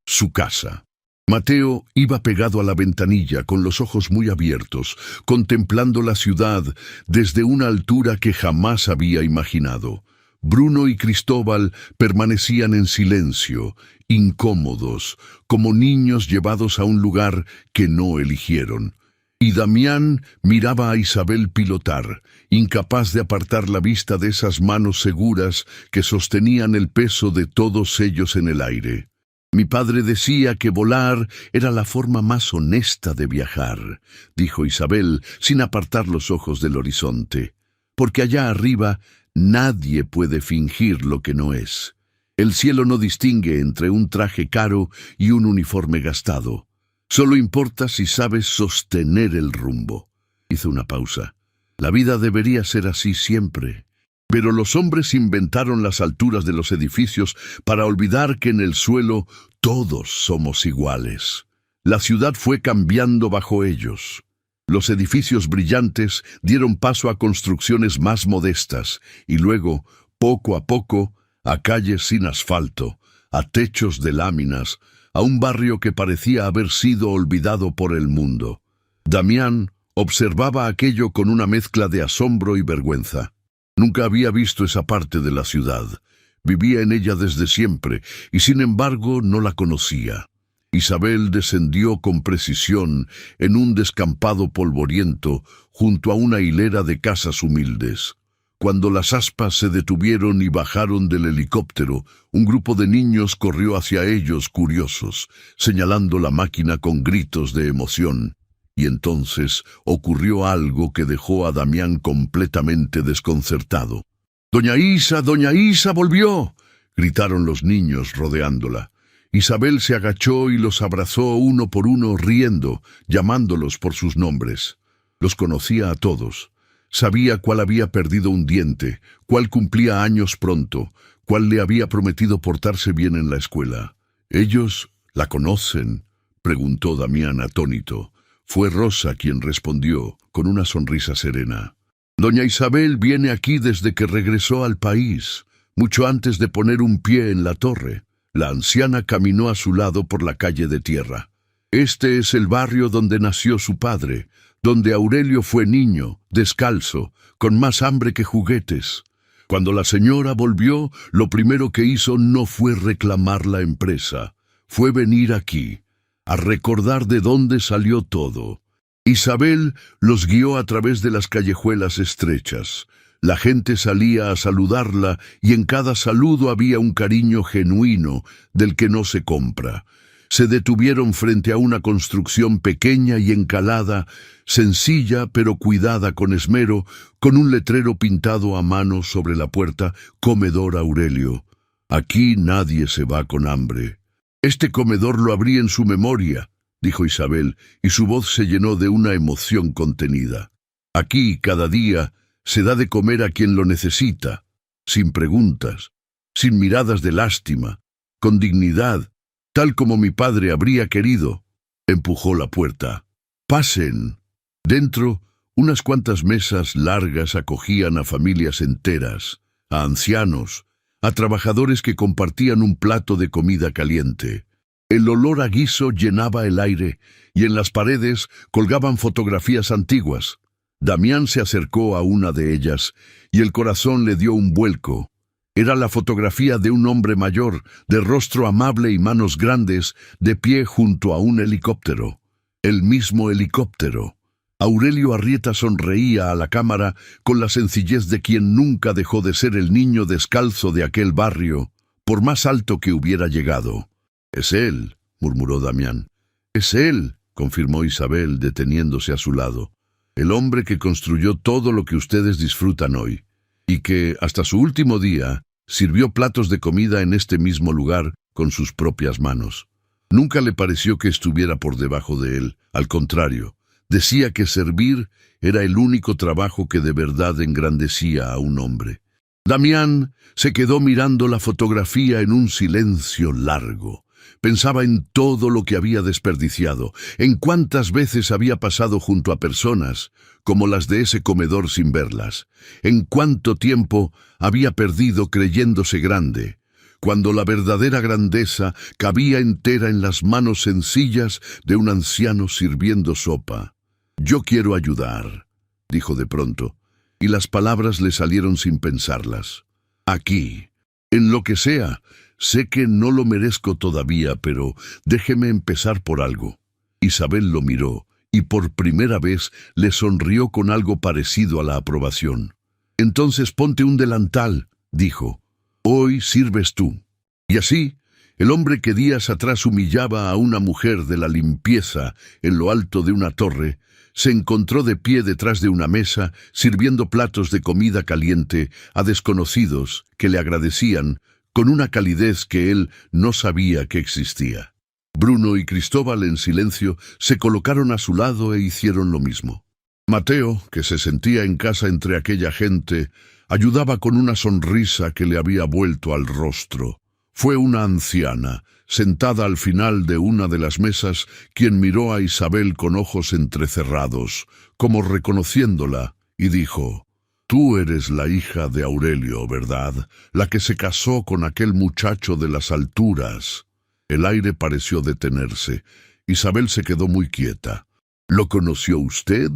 su casa. Mateo iba pegado a la ventanilla con los ojos muy abiertos, contemplando la ciudad desde una altura que jamás había imaginado. Bruno y Cristóbal permanecían en silencio, incómodos, como niños llevados a un lugar que no eligieron. Y Damián miraba a Isabel pilotar, incapaz de apartar la vista de esas manos seguras que sostenían el peso de todos ellos en el aire. «Mi padre decía que volar era la forma más honesta de viajar», dijo Isabel, sin apartar los ojos del horizonte, «porque allá arriba nadie puede fingir lo que no es. El cielo no distingue entre un traje caro y un uniforme gastado. Solo importa si sabes sostener el rumbo». Hizo una pausa. «La vida debería ser así siempre. Pero los hombres inventaron las alturas de los edificios para olvidar que en el suelo todos somos iguales. La ciudad fue cambiando bajo ellos. Los edificios brillantes dieron paso a construcciones más modestas y luego, poco a poco, a calles sin asfalto, a techos de láminas, a un barrio que parecía haber sido olvidado por el mundo». Damián observaba aquello con una mezcla de asombro y vergüenza. Nunca había visto esa parte de la ciudad. Vivía en ella desde siempre, y sin embargo no la conocía. Isabel descendió con precisión en un descampado polvoriento junto a una hilera de casas humildes. Cuando las aspas se detuvieron y bajaron del helicóptero, un grupo de niños corrió hacia ellos curiosos, señalando la máquina con gritos de emoción. Y entonces ocurrió algo que dejó a Damián completamente desconcertado. Doña Isa volvió», gritaron los niños rodeándola. Isabel se agachó y los abrazó uno por uno riendo, llamándolos por sus nombres. Los conocía a todos. Sabía cuál había perdido un diente, cuál cumplía años pronto, cuál le había prometido portarse bien en la escuela. «¿Ellos la conocen?», preguntó Damián atónito. Fue Rosa quien respondió, con una sonrisa serena. «Doña Isabel viene aquí desde que regresó al país, mucho antes de poner un pie en la torre». La anciana caminó a su lado por la calle de tierra. «Este es el barrio donde nació su padre, donde Aurelio fue niño, descalzo, con más hambre que juguetes. Cuando la señora volvió, lo primero que hizo no fue reclamar la empresa, fue venir aquí, a recordar de dónde salió todo». Isabel los guió a través de las callejuelas estrechas. La gente salía a saludarla y en cada saludo había un cariño genuino del que no se compra. Se detuvieron frente a una construcción pequeña y encalada, sencilla pero cuidada con esmero, con un letrero pintado a mano sobre la puerta: «Comedor Aurelio. Aquí nadie se va con hambre». «Este comedor lo abrí en su memoria», dijo Isabel, y su voz se llenó de una emoción contenida. «Aquí, cada día, se da de comer a quien lo necesita, sin preguntas, sin miradas de lástima, con dignidad, tal como mi padre habría querido». Empujó la puerta. «Pasen». Dentro, unas cuantas mesas largas acogían a familias enteras, a ancianos, a trabajadores que compartían un plato de comida caliente. El olor a guiso llenaba el aire y en las paredes colgaban fotografías antiguas. Damián se acercó a una de ellas y el corazón le dio un vuelco. Era la fotografía de un hombre mayor, de rostro amable y manos grandes, de pie junto a un helicóptero. El mismo helicóptero. Aurelio Arrieta sonreía a la cámara con la sencillez de quien nunca dejó de ser el niño descalzo de aquel barrio, por más alto que hubiera llegado. «Es él», murmuró Damián. «Es él», confirmó Isabel, deteniéndose a su lado. «El hombre que construyó todo lo que ustedes disfrutan hoy, y que, hasta su último día, sirvió platos de comida en este mismo lugar con sus propias manos. Nunca le pareció que estuviera por debajo de él, al contrario, decía que servir era el único trabajo que de verdad engrandecía a un hombre». Damián se quedó mirando la fotografía en un silencio largo. Pensaba en todo lo que había desperdiciado, en cuántas veces había pasado junto a personas, como las de ese comedor sin verlas, en cuánto tiempo había perdido creyéndose grande, cuando la verdadera grandeza cabía entera en las manos sencillas de un anciano sirviendo sopa. «Yo quiero ayudar», dijo de pronto, y las palabras le salieron sin pensarlas. «Aquí, en lo que sea. Sé que no lo merezco todavía, pero déjeme empezar por algo». Isabel lo miró, y por primera vez le sonrió con algo parecido a la aprobación. «Entonces ponte un delantal», dijo. «Hoy sirves tú». Y así, el hombre que días atrás humillaba a una mujer de la limpieza en lo alto de una torre, se encontró de pie detrás de una mesa, sirviendo platos de comida caliente a desconocidos que le agradecían, con una calidez que él no sabía que existía. Bruno y Cristóbal, en silencio, se colocaron a su lado e hicieron lo mismo. Mateo, que se sentía en casa entre aquella gente, ayudaba con una sonrisa que le había vuelto al rostro. Fue una anciana, sentada al final de una de las mesas, quien miró a Isabel con ojos entrecerrados, como reconociéndola, y dijo: «Tú eres la hija de Aurelio, ¿verdad? La que se casó con aquel muchacho de las alturas». El aire pareció detenerse. Isabel se quedó muy quieta. «¿Lo conoció usted?»,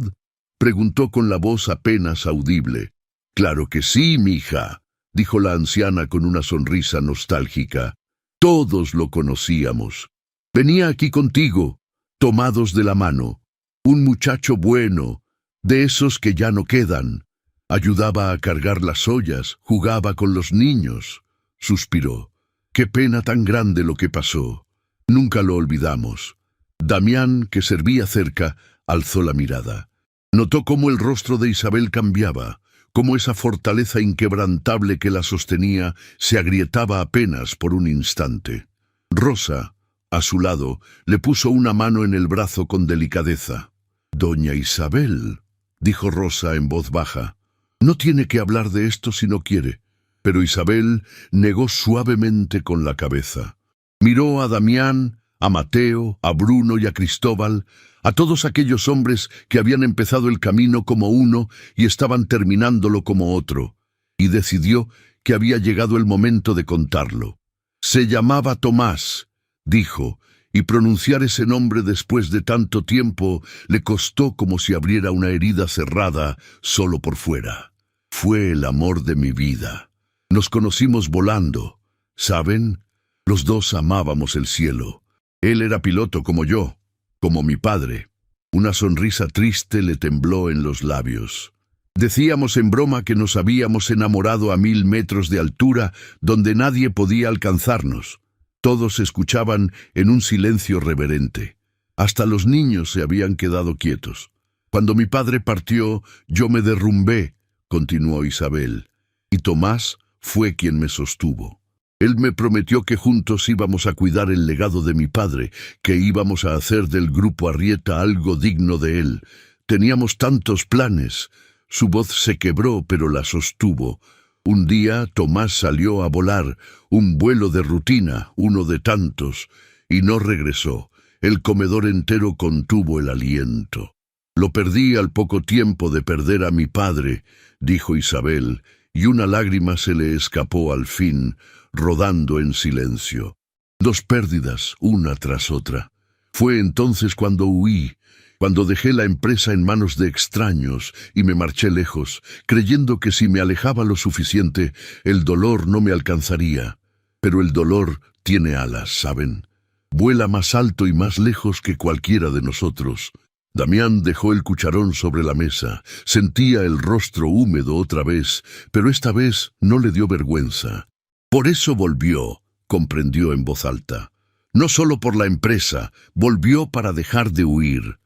preguntó con la voz apenas audible. «Claro que sí, mija», dijo la anciana con una sonrisa nostálgica. «Todos lo conocíamos. Venía aquí contigo, tomados de la mano. Un muchacho bueno, de esos que ya no quedan. Ayudaba a cargar las ollas, jugaba con los niños». Suspiró. «Qué pena tan grande lo que pasó. Nunca lo olvidamos». Damián, que servía cerca, alzó la mirada. Notó cómo el rostro de Isabel cambiaba, cómo esa fortaleza inquebrantable que la sostenía se agrietaba apenas por un instante. Rosa, a su lado, le puso una mano en el brazo con delicadeza. «Doña Isabel», dijo Rosa en voz baja. No tiene que hablar de esto si no quiere. Pero Isabel negó suavemente con la cabeza. Miró a Damián, a Mateo, a Bruno y a Cristóbal, a todos aquellos hombres que habían empezado el camino como uno y estaban terminándolo como otro, y decidió que había llegado el momento de contarlo. Se llamaba Tomás, dijo, y pronunciar ese nombre después de tanto tiempo le costó como si abriera una herida cerrada solo por fuera. Fue el amor de mi vida. Nos conocimos volando, ¿saben? Los dos amábamos el cielo. Él era piloto como yo, como mi padre. Una sonrisa triste le tembló en los labios. Decíamos en broma que nos habíamos enamorado a 1000 metros de altura, donde nadie podía alcanzarnos. Todos escuchaban en un silencio reverente. Hasta los niños se habían quedado quietos. Cuando mi padre partió, yo me derrumbé, continuó Isabel, y Tomás fue quien me sostuvo. Él me prometió que juntos íbamos a cuidar el legado de mi padre, que íbamos a hacer del Grupo Arrieta algo digno de él. Teníamos tantos planes. Su voz se quebró, pero la sostuvo. Un día Tomás salió a volar, un vuelo de rutina, uno de tantos, y no regresó. El comedor entero contuvo el aliento. Lo perdí al poco tiempo de perder a mi padre, dijo Isabel, y una lágrima se le escapó al fin, rodando en silencio. 2 pérdidas, una tras otra. Fue entonces cuando huí, cuando dejé la empresa en manos de extraños y me marché lejos, creyendo que si me alejaba lo suficiente, el dolor no me alcanzaría. Pero el dolor tiene alas, ¿saben? Vuela más alto y más lejos que cualquiera de nosotros. Damián dejó el cucharón sobre la mesa. Sentía el rostro húmedo otra vez, pero esta vez no le dio vergüenza. Por eso volvió, comprendió en voz alta. No solo por la empresa, volvió para dejar de huir.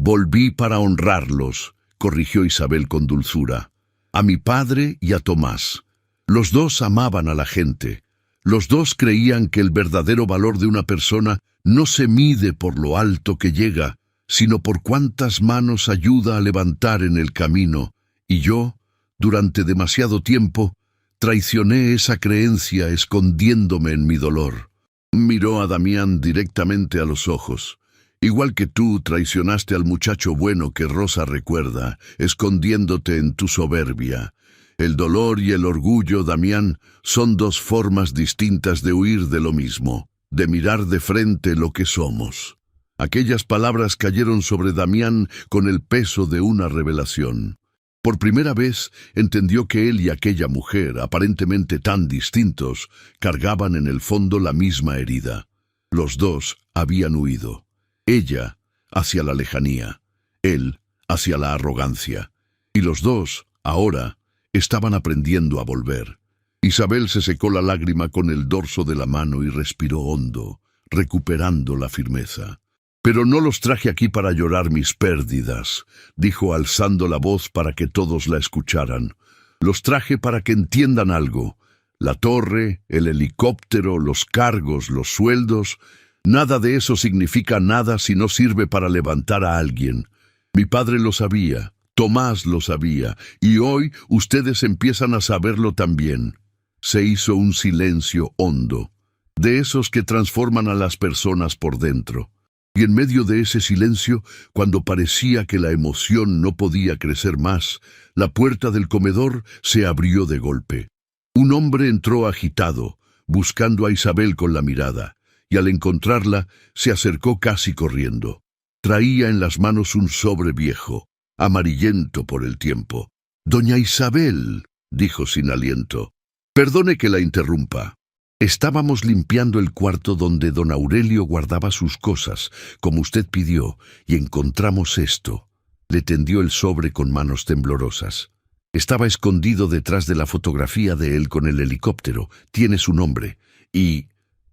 Volví para honrarlos, corrigió Isabel con dulzura. A mi padre y a Tomás. Los dos amaban a la gente. Los dos creían que el verdadero valor de una persona no se mide por lo alto que llega, sino por cuántas manos ayuda a levantar en el camino. Y yo, durante demasiado tiempo, traicioné esa creencia escondiéndome en mi dolor. Miró a Damián directamente a los ojos. Igual que tú traicionaste al muchacho bueno que Rosa recuerda, escondiéndote en tu soberbia. El dolor y el orgullo, Damián, son 2 formas distintas de huir de lo mismo, de mirar de frente lo que somos. Aquellas palabras cayeron sobre Damián con el peso de una revelación. Por primera vez entendió que él y aquella mujer, aparentemente tan distintos, cargaban en el fondo la misma herida. Los dos habían huido. Ella hacia la lejanía, él hacia la arrogancia. Y los dos, ahora, estaban aprendiendo a volver. Isabel se secó la lágrima con el dorso de la mano y respiró hondo, recuperando la firmeza. «Pero no los traje aquí para llorar mis pérdidas», dijo alzando la voz para que todos la escucharan. «Los traje para que entiendan algo. La torre, el helicóptero, los cargos, los sueldos, nada de eso significa nada si no sirve para levantar a alguien. Mi padre lo sabía, Tomás lo sabía, y hoy ustedes empiezan a saberlo también». Se hizo un silencio hondo, de esos que transforman a las personas por dentro. Y en medio de ese silencio, cuando parecía que la emoción no podía crecer más, la puerta del comedor se abrió de golpe. Un hombre entró agitado, buscando a Isabel con la mirada, y al encontrarla, se acercó casi corriendo. Traía en las manos un sobre viejo, amarillento por el tiempo. «Doña Isabel», dijo sin aliento. «Perdone que la interrumpa. Estábamos limpiando el cuarto donde don Aurelio guardaba sus cosas, como usted pidió, y encontramos esto». Le tendió el sobre con manos temblorosas. Estaba escondido detrás de la fotografía de él con el helicóptero. Tiene su nombre. Y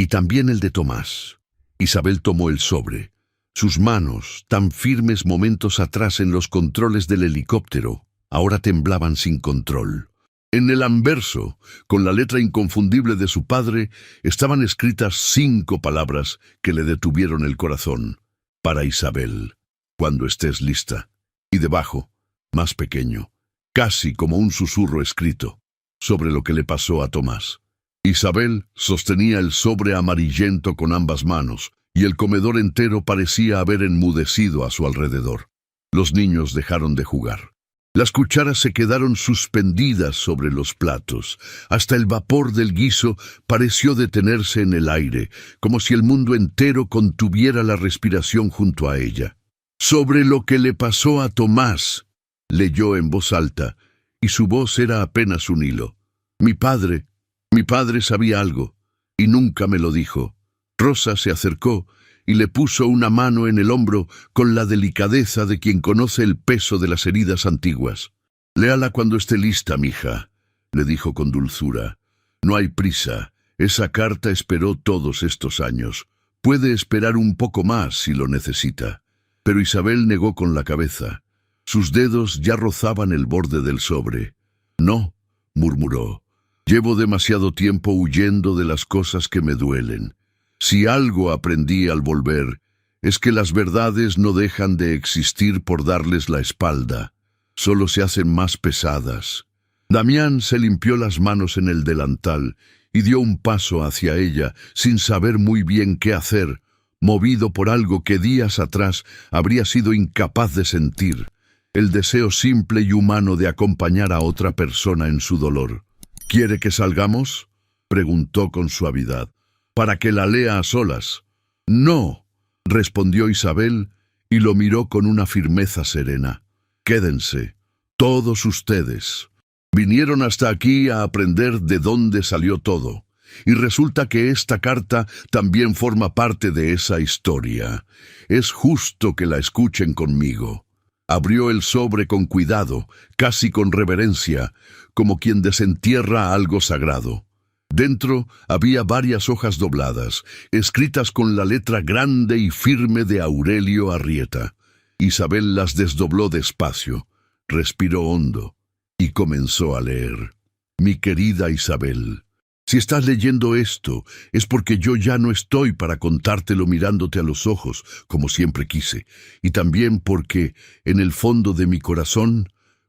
también el de Tomás. Isabel tomó el sobre. Sus manos, tan firmes momentos atrás en los controles del helicóptero, ahora temblaban sin control. En el anverso, con la letra inconfundible de su padre, estaban escritas 5 palabras que le detuvieron el corazón. «Para Isabel, cuando estés lista». Y debajo, más pequeño, casi como un susurro escrito, sobre lo que le pasó a Tomás. Isabel sostenía el sobre amarillento con ambas manos, y el comedor entero parecía haber enmudecido a su alrededor. Los niños dejaron de jugar. Las cucharas se quedaron suspendidas sobre los platos. Hasta el vapor del guiso pareció detenerse en el aire, como si el mundo entero contuviera la respiración junto a ella. Sobre lo que le pasó a Tomás, leyó en voz alta, y su voz era apenas un hilo. Mi padre sabía algo, y nunca me lo dijo. Rosa se acercó y le puso una mano en el hombro con la delicadeza de quien conoce el peso de las heridas antiguas. Léala cuando esté lista, mija, le dijo con dulzura. No hay prisa, esa carta esperó todos estos años. Puede esperar un poco más si lo necesita. Pero Isabel negó con la cabeza. Sus dedos ya rozaban el borde del sobre. No, murmuró. Llevo demasiado tiempo huyendo de las cosas que me duelen. Si algo aprendí al volver, es que las verdades no dejan de existir por darles la espalda, solo se hacen más pesadas. Damián se limpió las manos en el delantal y dio un paso hacia ella, sin saber muy bien qué hacer, movido por algo que días atrás habría sido incapaz de sentir, el deseo simple y humano de acompañar a otra persona en su dolor. ¿Quiere que salgamos?, preguntó con suavidad. ¿Para que la lea a solas? No, respondió Isabel y lo miró con una firmeza serena. Quédense, todos ustedes. Vinieron hasta aquí a aprender de dónde salió todo. Y resulta que esta carta también forma parte de esa historia. Es justo que la escuchen conmigo. Abrió el sobre con cuidado, casi con reverencia, como quien desentierra algo sagrado. Dentro había varias hojas dobladas, escritas con la letra grande y firme de Aurelio Arrieta. Isabel las desdobló despacio, respiró hondo y comenzó a leer. Mi querida Isabel, si estás leyendo esto, es porque yo ya no estoy para contártelo mirándote a los ojos, como siempre quise, y también porque, en el fondo de mi corazón,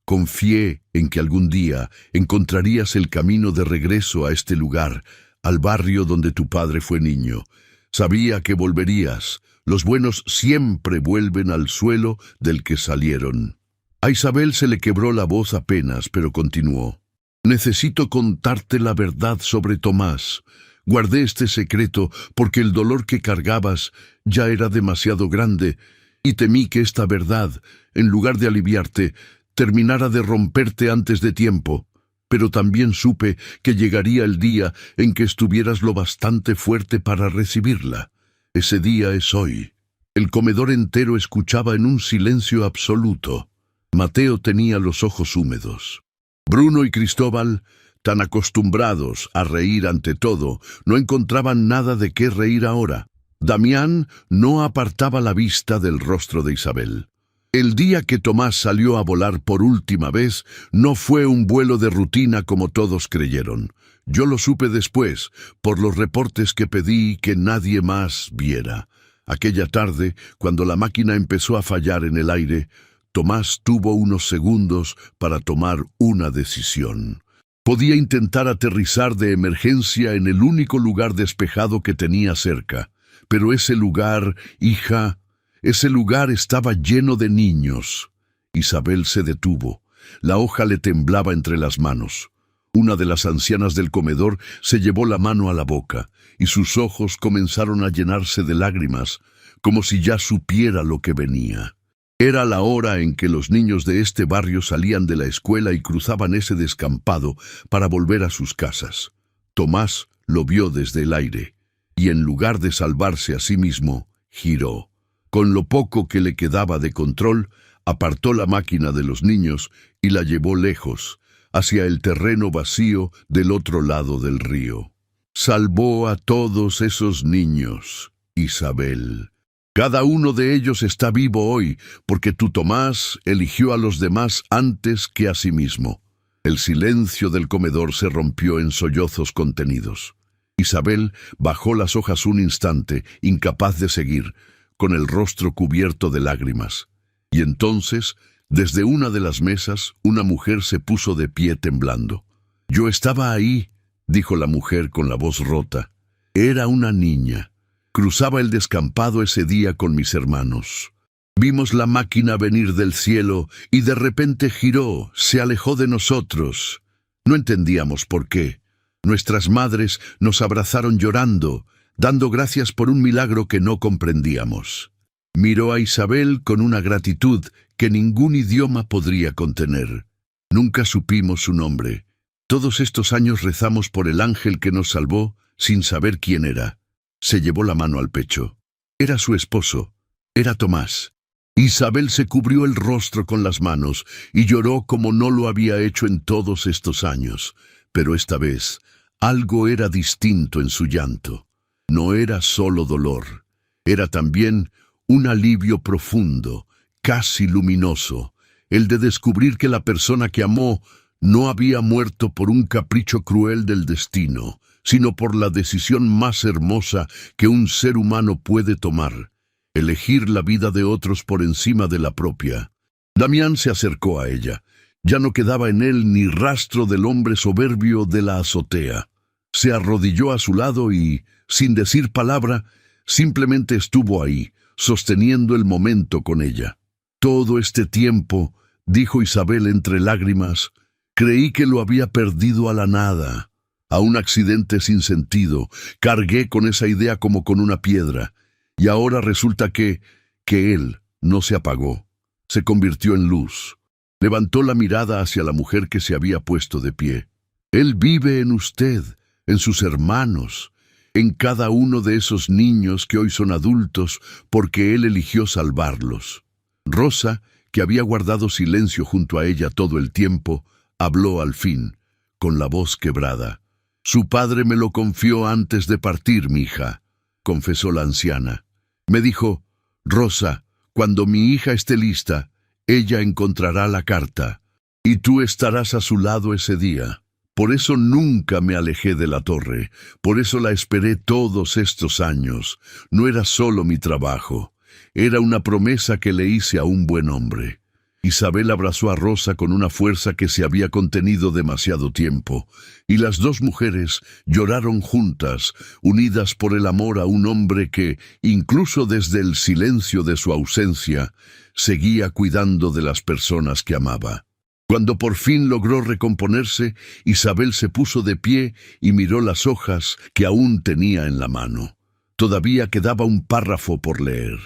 confié en que algún día encontrarías el camino de regreso a este lugar, al barrio donde tu padre fue niño. Sabía que volverías. Los buenos siempre vuelven al suelo del que salieron. A Isabel se le quebró la voz apenas, pero continuó. Necesito contarte la verdad sobre Tomás. Guardé este secreto porque el dolor que cargabas ya era demasiado grande y temí que esta verdad, en lugar de aliviarte, terminara de romperte antes de tiempo, pero también supe que llegaría el día en que estuvieras lo bastante fuerte para recibirla. Ese día es hoy. El comedor entero escuchaba en un silencio absoluto. Mateo tenía los ojos húmedos. Bruno y Cristóbal, tan acostumbrados a reír ante todo, no encontraban nada de qué reír ahora. Damián no apartaba la vista del rostro de Isabel. El día que Tomás salió a volar por última vez no fue un vuelo de rutina como todos creyeron. Yo lo supe después, por los reportes que pedí que nadie más viera. Aquella tarde, cuando la máquina empezó a fallar en el aire, Tomás tuvo unos segundos para tomar una decisión. Podía intentar aterrizar de emergencia en el único lugar despejado que tenía cerca, pero ese lugar, hija, ese lugar estaba lleno de niños. Isabel se detuvo. La hoja le temblaba entre las manos. Una de las ancianas del comedor se llevó la mano a la boca, y sus ojos comenzaron a llenarse de lágrimas, como si ya supiera lo que venía. Era la hora en que los niños de este barrio salían de la escuela y cruzaban ese descampado para volver a sus casas. Tomás lo vio desde el aire, y en lugar de salvarse a sí mismo, giró. Con lo poco que le quedaba de control, apartó la máquina de los niños y la llevó lejos, hacia el terreno vacío del otro lado del río. Salvó a todos esos niños, Isabel. Cada uno de ellos está vivo hoy, porque tu Tomás eligió a los demás antes que a sí mismo. El silencio del comedor se rompió en sollozos contenidos. Isabel bajó las hojas un instante, incapaz de seguir, con el rostro cubierto de lágrimas, y entonces Desde una de las mesas, una mujer se puso de pie temblando. «Yo estaba ahí», dijo la mujer con la voz rota. «Era una niña. Cruzaba el descampado ese día con mis hermanos. Vimos la máquina venir del cielo y de repente giró, se alejó de nosotros. No entendíamos por qué. Nuestras madres nos abrazaron llorando, dando gracias por un milagro que no comprendíamos». Miró a Isabel con una gratitud que ningún idioma podría contener. Nunca supimos su nombre. Todos estos años rezamos por el ángel que nos salvó sin saber quién era. Se llevó la mano al pecho. Era su esposo. Era Tomás. Isabel se cubrió el rostro con las manos y lloró como no lo había hecho en todos estos años. Pero esta vez, algo era distinto en su llanto. No era solo dolor. Era también un alivio profundo, casi luminoso, el de descubrir que la persona que amó no había muerto por un capricho cruel del destino, sino por la decisión más hermosa que un ser humano puede tomar: elegir la vida de otros por encima de la propia. Damián se acercó a ella. Ya no quedaba en él ni rastro del hombre soberbio de la azotea. Se arrodilló a su lado y, sin decir palabra, simplemente estuvo ahí, sosteniendo el momento con ella. «Todo este tiempo», dijo Isabel entre lágrimas, «creí que lo había perdido a la nada, a un accidente sin sentido. Cargué con esa idea como con una piedra. Y ahora resulta que él no se apagó. Se convirtió en luz». Levantó la mirada hacia la mujer que se había puesto de pie. «Él vive en usted, en sus hermanos, en cada uno de esos niños que hoy son adultos porque él eligió salvarlos». Rosa, que había guardado silencio junto a ella todo el tiempo, habló al fin, con la voz quebrada. «Su padre me lo confió antes de partir, mija», confesó la anciana. «Me dijo: Rosa, cuando mi hija esté lista, ella encontrará la carta, y tú estarás a su lado ese día. Por eso nunca me alejé de la torre, por eso la esperé todos estos años. No era solo mi trabajo, era una promesa que le hice a un buen hombre». Isabel abrazó a Rosa con una fuerza que se había contenido demasiado tiempo, y las dos mujeres lloraron juntas, unidas por el amor a un hombre que, incluso desde el silencio de su ausencia, seguía cuidando de las personas que amaba. Cuando por fin logró recomponerse, Isabel se puso de pie y miró las hojas que aún tenía en la mano. Todavía quedaba un párrafo por leer,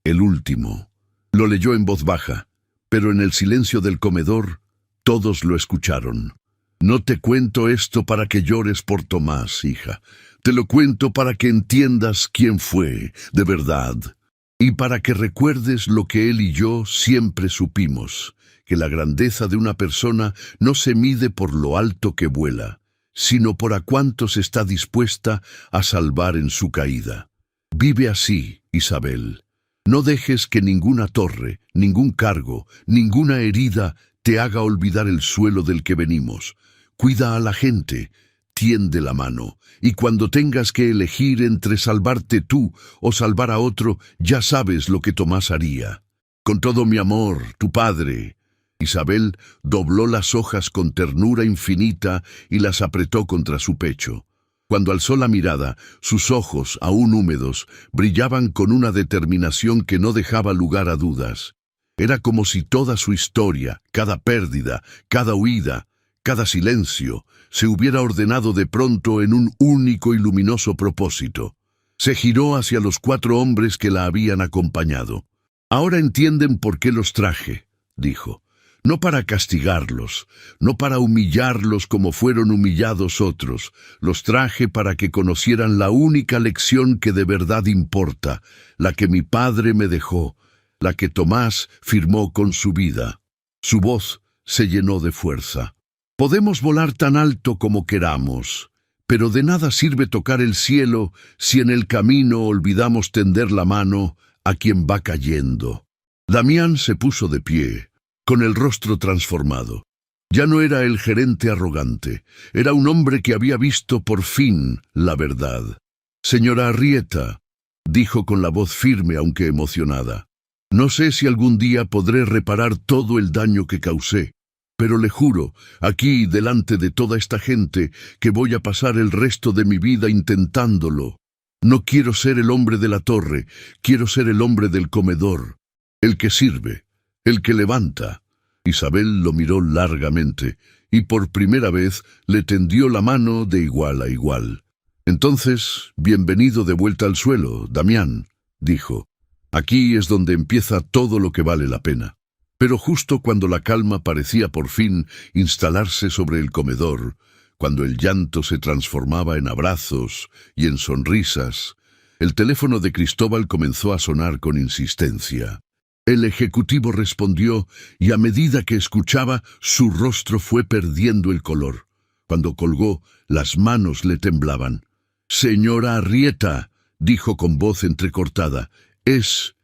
el último. Lo leyó en voz baja, pero en el silencio del comedor todos lo escucharon. «No te cuento esto para que llores por Tomás, hija. Te lo cuento para que entiendas quién fue, de verdad, y para que recuerdes lo que él y yo siempre supimos, que la grandeza de una persona no se mide por lo alto que vuela, sino por a cuántos está dispuesta a salvar en su caída. Vive así, Isabel. No dejes que ninguna torre, ningún cargo, ninguna herida te haga olvidar el suelo del que venimos. Cuida a la gente, tiende la mano, y cuando tengas que elegir entre salvarte tú o salvar a otro, ya sabes lo que Tomás haría. Con todo mi amor, tu padre». Isabel dobló las hojas con ternura infinita y las apretó contra su pecho. Cuando alzó la mirada, sus ojos, aún húmedos, brillaban con una determinación que no dejaba lugar a dudas. Era como si toda su historia, cada pérdida, cada huida, cada silencio, se hubiera ordenado de pronto en un único y luminoso propósito. Se giró hacia los 4 hombres que la habían acompañado. «Ahora entienden por qué los traje», dijo. «No para castigarlos, no para humillarlos como fueron humillados otros. Los traje para que conocieran la única lección que de verdad importa, la que mi padre me dejó, la que Tomás firmó con su vida». Su voz se llenó de fuerza. «Podemos volar tan alto como queramos, pero de nada sirve tocar el cielo si en el camino olvidamos tender la mano a quien va cayendo». Damián se puso de pie, con el rostro transformado. Ya no era el gerente arrogante, era un hombre que había visto por fin la verdad. «Señora Arrieta», dijo con la voz firme aunque emocionada, No sé si algún día podré reparar todo el daño que causé, pero le juro, aquí delante de toda esta gente, que voy a pasar el resto de mi vida intentándolo. No quiero ser el hombre de la torre, quiero ser el hombre del comedor, el que sirve, el que levanta. Isabel lo miró largamente, y por primera vez le tendió la mano de igual a igual. Entonces, bienvenido de vuelta al suelo, Damián, dijo. Aquí es donde empieza todo lo que vale la pena. Pero justo cuando la calma parecía por fin instalarse sobre el comedor, cuando el llanto se transformaba en abrazos y en sonrisas, el teléfono de Cristóbal comenzó a sonar con insistencia. El ejecutivo respondió y a medida que escuchaba, su rostro fue perdiendo el color. Cuando colgó, las manos le temblaban. «Señora Arrieta», dijo con voz entrecortada, es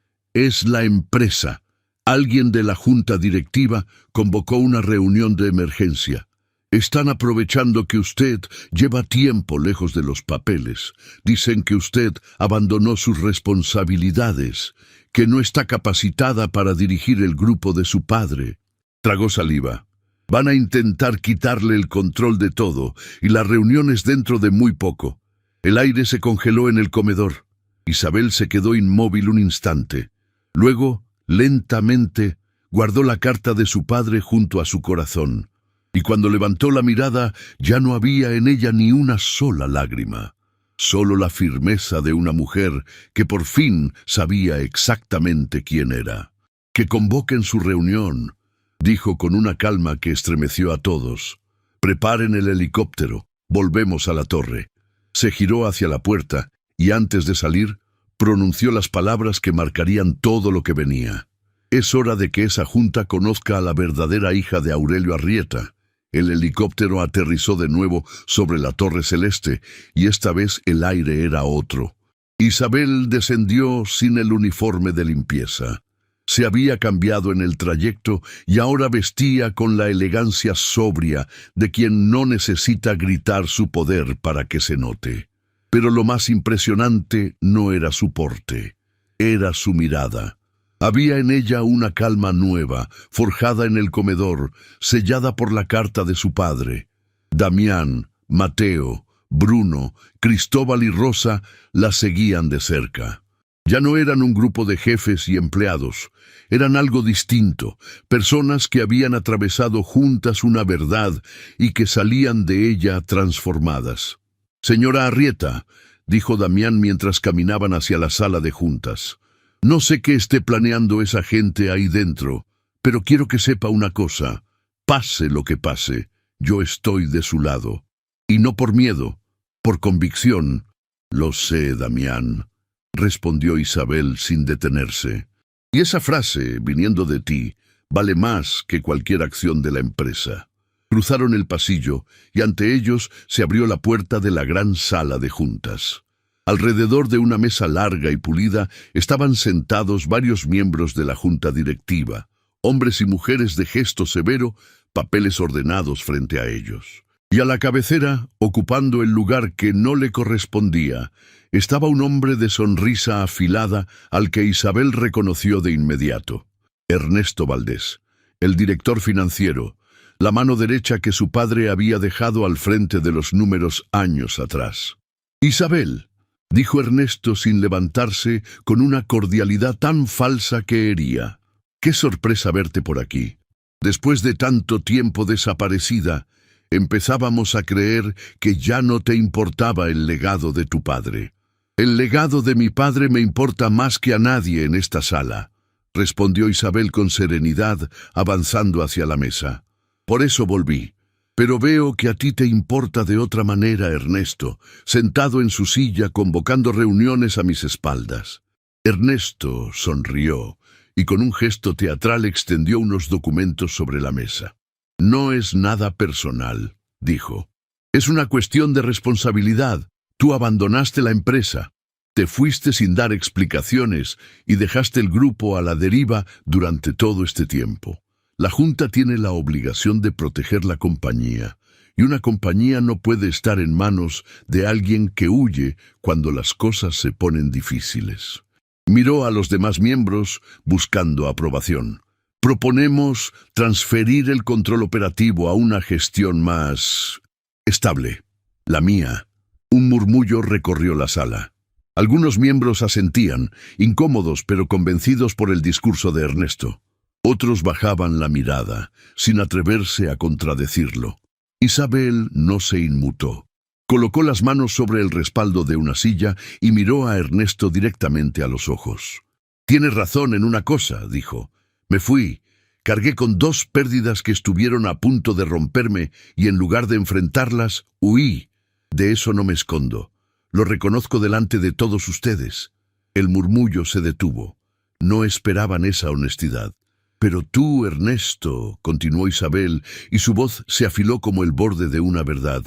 la empresa. Alguien de la junta directiva convocó una reunión de emergencia. Están aprovechando que usted lleva tiempo lejos de los papeles. Dicen que usted abandonó sus responsabilidades, que no está capacitada para dirigir el grupo de su padre. Tragó saliva. Van a intentar quitarle el control de todo, y la reunión es dentro de muy poco. El aire se congeló en el comedor. Isabel se quedó inmóvil un instante. Luego, lentamente, guardó la carta de su padre junto a su corazón, y cuando levantó la mirada ya no había en ella ni una sola lágrima, solo la firmeza de una mujer que por fin sabía exactamente quién era. «Que convoquen su reunión», dijo con una calma que estremeció a todos. «Preparen el helicóptero, volvemos a la torre». Se giró hacia la puerta y antes de salir, pronunció las palabras que marcarían todo lo que venía. «Es hora de que esa junta conozca a la verdadera hija de Aurelio Arrieta». El helicóptero aterrizó de nuevo sobre la Torre Celeste, y esta vez el aire era otro. Isabel descendió sin el uniforme de limpieza. Se había cambiado en el trayecto y ahora vestía con la elegancia sobria de quien no necesita gritar su poder para que se note. Pero lo más impresionante no era su porte, era su mirada. Había en ella una calma nueva, forjada en el comedor, sellada por la carta de su padre. Damián, Mateo, Bruno, Cristóbal y Rosa la seguían de cerca. Ya no eran un grupo de jefes y empleados, eran algo distinto, personas que habían atravesado juntas una verdad y que salían de ella transformadas. «Señora Arrieta», dijo Damián mientras caminaban hacia la sala de juntas, «no sé qué esté planeando esa gente ahí dentro, pero quiero que sepa una cosa, pase lo que pase, yo estoy de su lado. Y no por miedo, por convicción». «Lo sé, Damián», respondió Isabel sin detenerse. «Y esa frase, viniendo de ti, vale más que cualquier acción de la empresa». Cruzaron el pasillo y ante ellos se abrió la puerta de la gran sala de juntas. Alrededor de una mesa larga y pulida estaban sentados varios miembros de la junta directiva, hombres y mujeres de gesto severo, papeles ordenados frente a ellos. Y a la cabecera, ocupando el lugar que no le correspondía, estaba un hombre de sonrisa afilada al que Isabel reconoció de inmediato. Ernesto Valdés, el director financiero, la mano derecha que su padre había dejado al frente de los números años atrás. «Isabel», dijo Ernesto sin levantarse, con una cordialidad tan falsa que hería. «Qué sorpresa verte por aquí. Después de tanto tiempo desaparecida, empezábamos a creer que ya no te importaba el legado de tu padre». «El legado de mi padre me importa más que a nadie en esta sala», respondió Isabel con serenidad, avanzando hacia la mesa. «Por eso volví. Pero veo que a ti te importa de otra manera, Ernesto, sentado en su silla convocando reuniones a mis espaldas». Ernesto sonrió y con un gesto teatral extendió unos documentos sobre la mesa. «No es nada personal», dijo. «Es una cuestión de responsabilidad. Tú abandonaste la empresa. Te fuiste sin dar explicaciones y dejaste el grupo a la deriva durante todo este tiempo. La Junta tiene la obligación de proteger la compañía, y una compañía no puede estar en manos de alguien que huye cuando las cosas se ponen difíciles. Miró a los demás miembros buscando aprobación. Proponemos transferir el control operativo a una gestión más estable, la mía. Un murmullo recorrió la sala. Algunos miembros asentían, incómodos pero convencidos por el discurso de Ernesto. Otros bajaban la mirada, sin atreverse a contradecirlo. Isabel no se inmutó. Colocó las manos sobre el respaldo de una silla y miró a Ernesto directamente a los ojos. «Tienes razón en una cosa», dijo. «Me fui, cargué con 2 pérdidas que estuvieron a punto de romperme y en lugar de enfrentarlas, huí. De eso no me escondo. Lo reconozco delante de todos ustedes». El murmullo se detuvo. No esperaban esa honestidad. «Pero tú, Ernesto», continuó Isabel, y su voz se afiló como el borde de una verdad,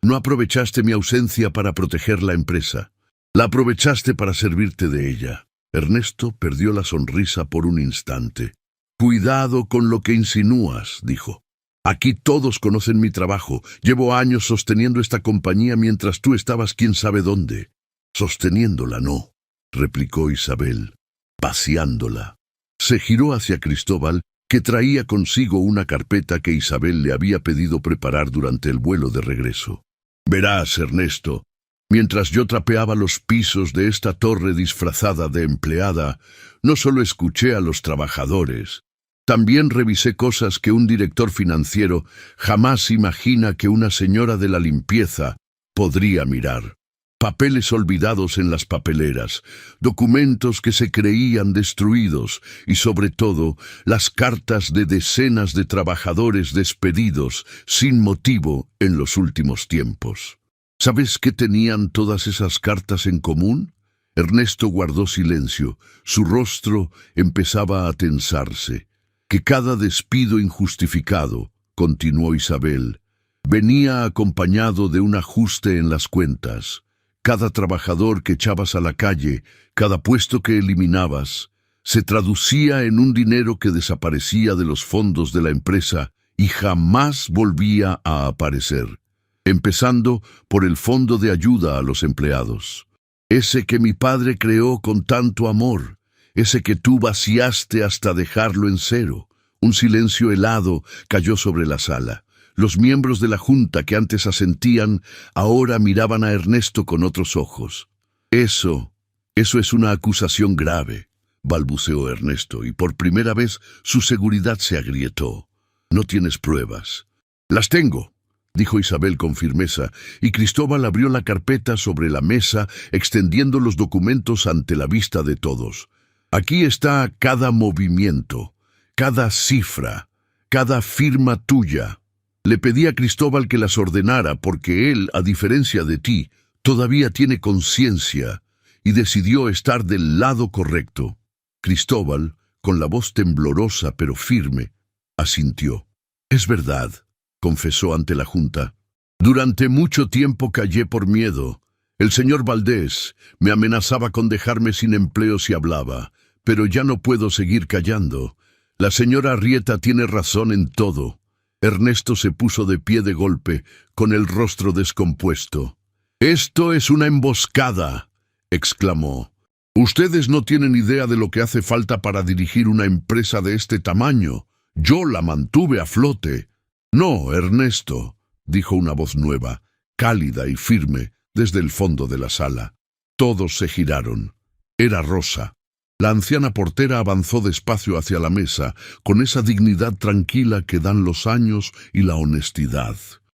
«no aprovechaste mi ausencia para proteger la empresa. La aprovechaste para servirte de ella». Ernesto perdió la sonrisa por un instante. «Cuidado con lo que insinúas», dijo. «Aquí todos conocen mi trabajo. Llevo años sosteniendo esta compañía mientras tú estabas quién sabe dónde». «Sosteniéndola no», replicó Isabel, «vaciándola». Se giró hacia Cristóbal, que traía consigo una carpeta que Isabel le había pedido preparar durante el vuelo de regreso. «Verás, Ernesto, mientras yo trapeaba los pisos de esta torre disfrazada de empleada, no solo escuché a los trabajadores, también revisé cosas que un director financiero jamás imagina que una señora de la limpieza podría mirar. Papeles olvidados en las papeleras, documentos que se creían destruidos y, sobre todo, las cartas de decenas de trabajadores despedidos sin motivo en los últimos tiempos. ¿Sabes qué tenían todas esas cartas en común? Ernesto guardó silencio. Su rostro empezaba a tensarse. Que cada despido injustificado, continuó Isabel, venía acompañado de un ajuste en las cuentas. Cada trabajador que echabas a la calle, cada puesto que eliminabas, se traducía en un dinero que desaparecía de los fondos de la empresa y jamás volvía a aparecer, empezando por el fondo de ayuda a los empleados. Ese que mi padre creó con tanto amor, ese que tú vaciaste hasta dejarlo en cero. Un silencio helado cayó sobre la sala. Los miembros de la junta que antes asentían, ahora miraban a Ernesto con otros ojos. Eso es una acusación grave», balbuceó Ernesto, y por primera vez su seguridad se agrietó. «No tienes pruebas». «Las tengo», dijo Isabel con firmeza, y Cristóbal abrió la carpeta sobre la mesa, extendiendo los documentos ante la vista de todos. «Aquí está cada movimiento, cada cifra, cada firma tuya». Le pedí a Cristóbal que las ordenara porque él, a diferencia de ti, todavía tiene conciencia y decidió estar del lado correcto. Cristóbal, con la voz temblorosa pero firme, asintió. «Es verdad», confesó ante la junta. «Durante mucho tiempo callé por miedo. El señor Valdés me amenazaba con dejarme sin empleo si hablaba, pero ya no puedo seguir callando. La señora Arrieta tiene razón en todo». Ernesto se puso de pie de golpe, con el rostro descompuesto. «Esto es una emboscada», exclamó. «Ustedes no tienen idea de lo que hace falta para dirigir una empresa de este tamaño. Yo la mantuve a flote». «No, Ernesto», dijo una voz nueva, cálida y firme, desde el fondo de la sala. Todos se giraron. Era Rosa. La anciana portera avanzó despacio hacia la mesa, con esa dignidad tranquila que dan los años y la honestidad.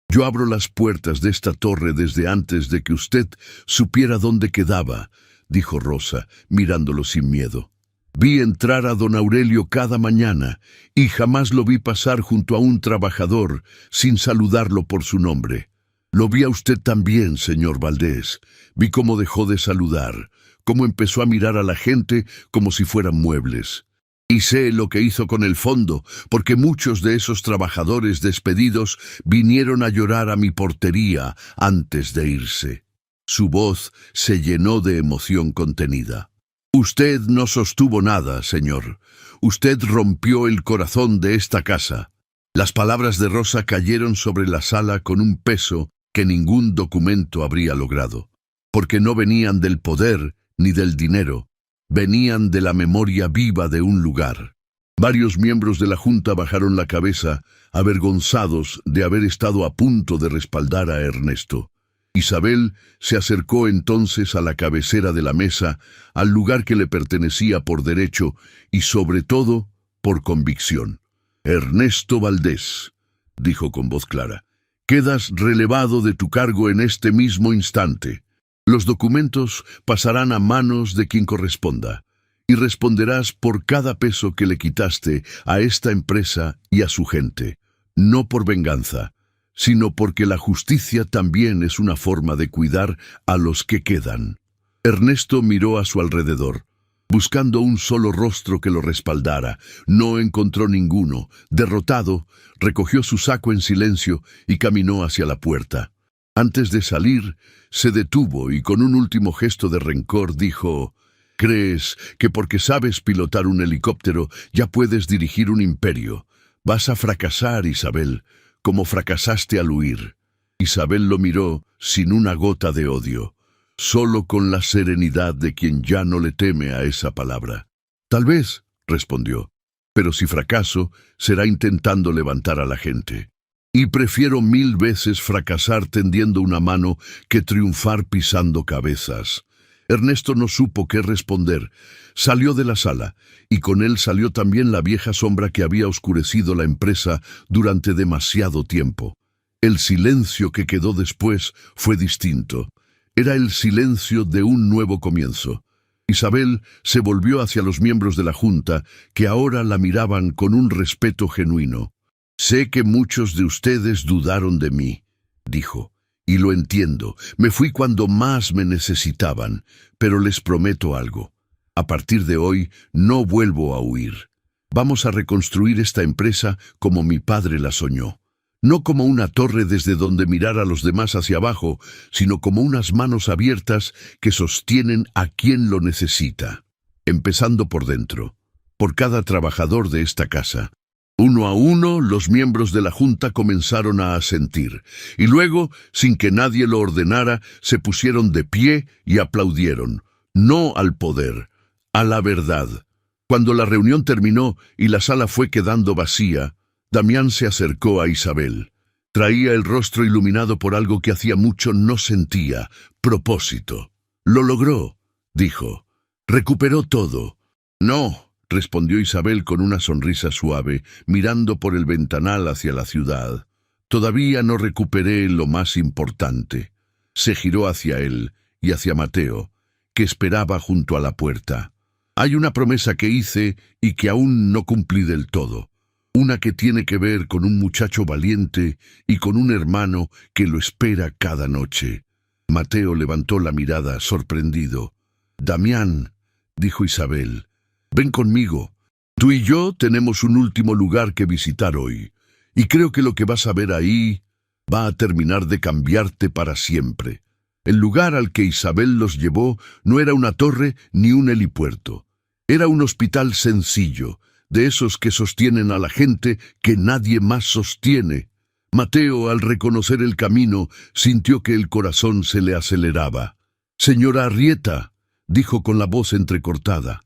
«Yo abro las puertas de esta torre desde antes de que usted supiera dónde quedaba», dijo Rosa, mirándolo sin miedo. «Vi entrar a don Aurelio cada mañana y jamás lo vi pasar junto a un trabajador sin saludarlo por su nombre. Lo vi a usted también, señor Valdés. Vi cómo dejó de saludar, cómo empezó a mirar a la gente como si fueran muebles. Y sé lo que hizo con el fondo, porque muchos de esos trabajadores despedidos vinieron a llorar a mi portería antes de irse». Su voz se llenó de emoción contenida. «Usted no sostuvo nada, señor. Usted rompió el corazón de esta casa». Las palabras de Rosa cayeron sobre la sala con un peso que ningún documento habría logrado, porque no venían del poder ni del dinero, Venían de la memoria viva de un lugar. Varios miembros de la Junta bajaron la cabeza, avergonzados de haber estado a punto de respaldar a Ernesto. Isabel se acercó entonces a la cabecera de la mesa, al lugar que le pertenecía por derecho y sobre todo por convicción. «Ernesto Valdés», dijo con voz clara, «quedas relevado de tu cargo en este mismo instante. Los documentos pasarán a manos de quien corresponda, y responderás por cada peso que le quitaste a esta empresa y a su gente, no por venganza, sino porque la justicia también es una forma de cuidar a los que quedan». Ernesto miró a su alrededor, buscando un solo rostro que lo respaldara. No encontró ninguno. Derrotado, recogió su saco en silencio y caminó hacia la puerta. Antes de salir, se detuvo y con un último gesto de rencor dijo: «¿Crees que porque sabes pilotar un helicóptero ya puedes dirigir un imperio? Vas a fracasar, Isabel, como fracasaste al huir». Isabel lo miró sin una gota de odio, solo con la serenidad de quien ya no le teme a esa palabra. «Tal vez», respondió, «pero si fracaso, será intentando levantar a la gente. Y prefiero 1000 veces fracasar tendiendo una mano que triunfar pisando cabezas». Ernesto no supo qué responder. Salió de la sala, y con él salió también la vieja sombra que había oscurecido la empresa durante demasiado tiempo. El silencio que quedó después fue distinto. Era el silencio de un nuevo comienzo. Isabel se volvió hacia los miembros de la Junta, que ahora la miraban con un respeto genuino. «Sé que muchos de ustedes dudaron de mí», dijo. «Y lo entiendo, me fui cuando más me necesitaban, pero les prometo algo. A partir de hoy no vuelvo a huir. Vamos a reconstruir esta empresa como mi padre la soñó. No como una torre desde donde mirar a los demás hacia abajo, sino como unas manos abiertas que sostienen a quien lo necesita. Empezando por dentro, por cada trabajador de esta casa». Uno a uno, los miembros de la Junta comenzaron a asentir, y luego, sin que nadie lo ordenara, se pusieron de pie y aplaudieron, no al poder, a la verdad. Cuando la reunión terminó y la sala fue quedando vacía, Damián se acercó a Isabel. Traía el rostro iluminado por algo que hacía mucho no sentía: propósito. «Lo logró», dijo. «Recuperó todo». «No», respondió Isabel con una sonrisa suave, mirando por el ventanal hacia la ciudad. «Todavía no recuperé lo más importante». Se giró hacia él y hacia Mateo, que esperaba junto a la puerta. «Hay una promesa que hice y que aún no cumplí del todo. Una que tiene que ver con un muchacho valiente y con un hermano que lo espera cada noche». Mateo levantó la mirada, sorprendido. «Damián», dijo Isabel, «ven conmigo. Tú y yo tenemos un último lugar que visitar hoy, y creo que lo que vas a ver ahí va a terminar de cambiarte para siempre». El lugar al que Isabel los llevó no era una torre ni un helipuerto. Era un hospital sencillo, de esos que sostienen a la gente que nadie más sostiene. Mateo, al reconocer el camino, sintió que el corazón se le aceleraba. «Señora Arrieta», dijo con la voz entrecortada,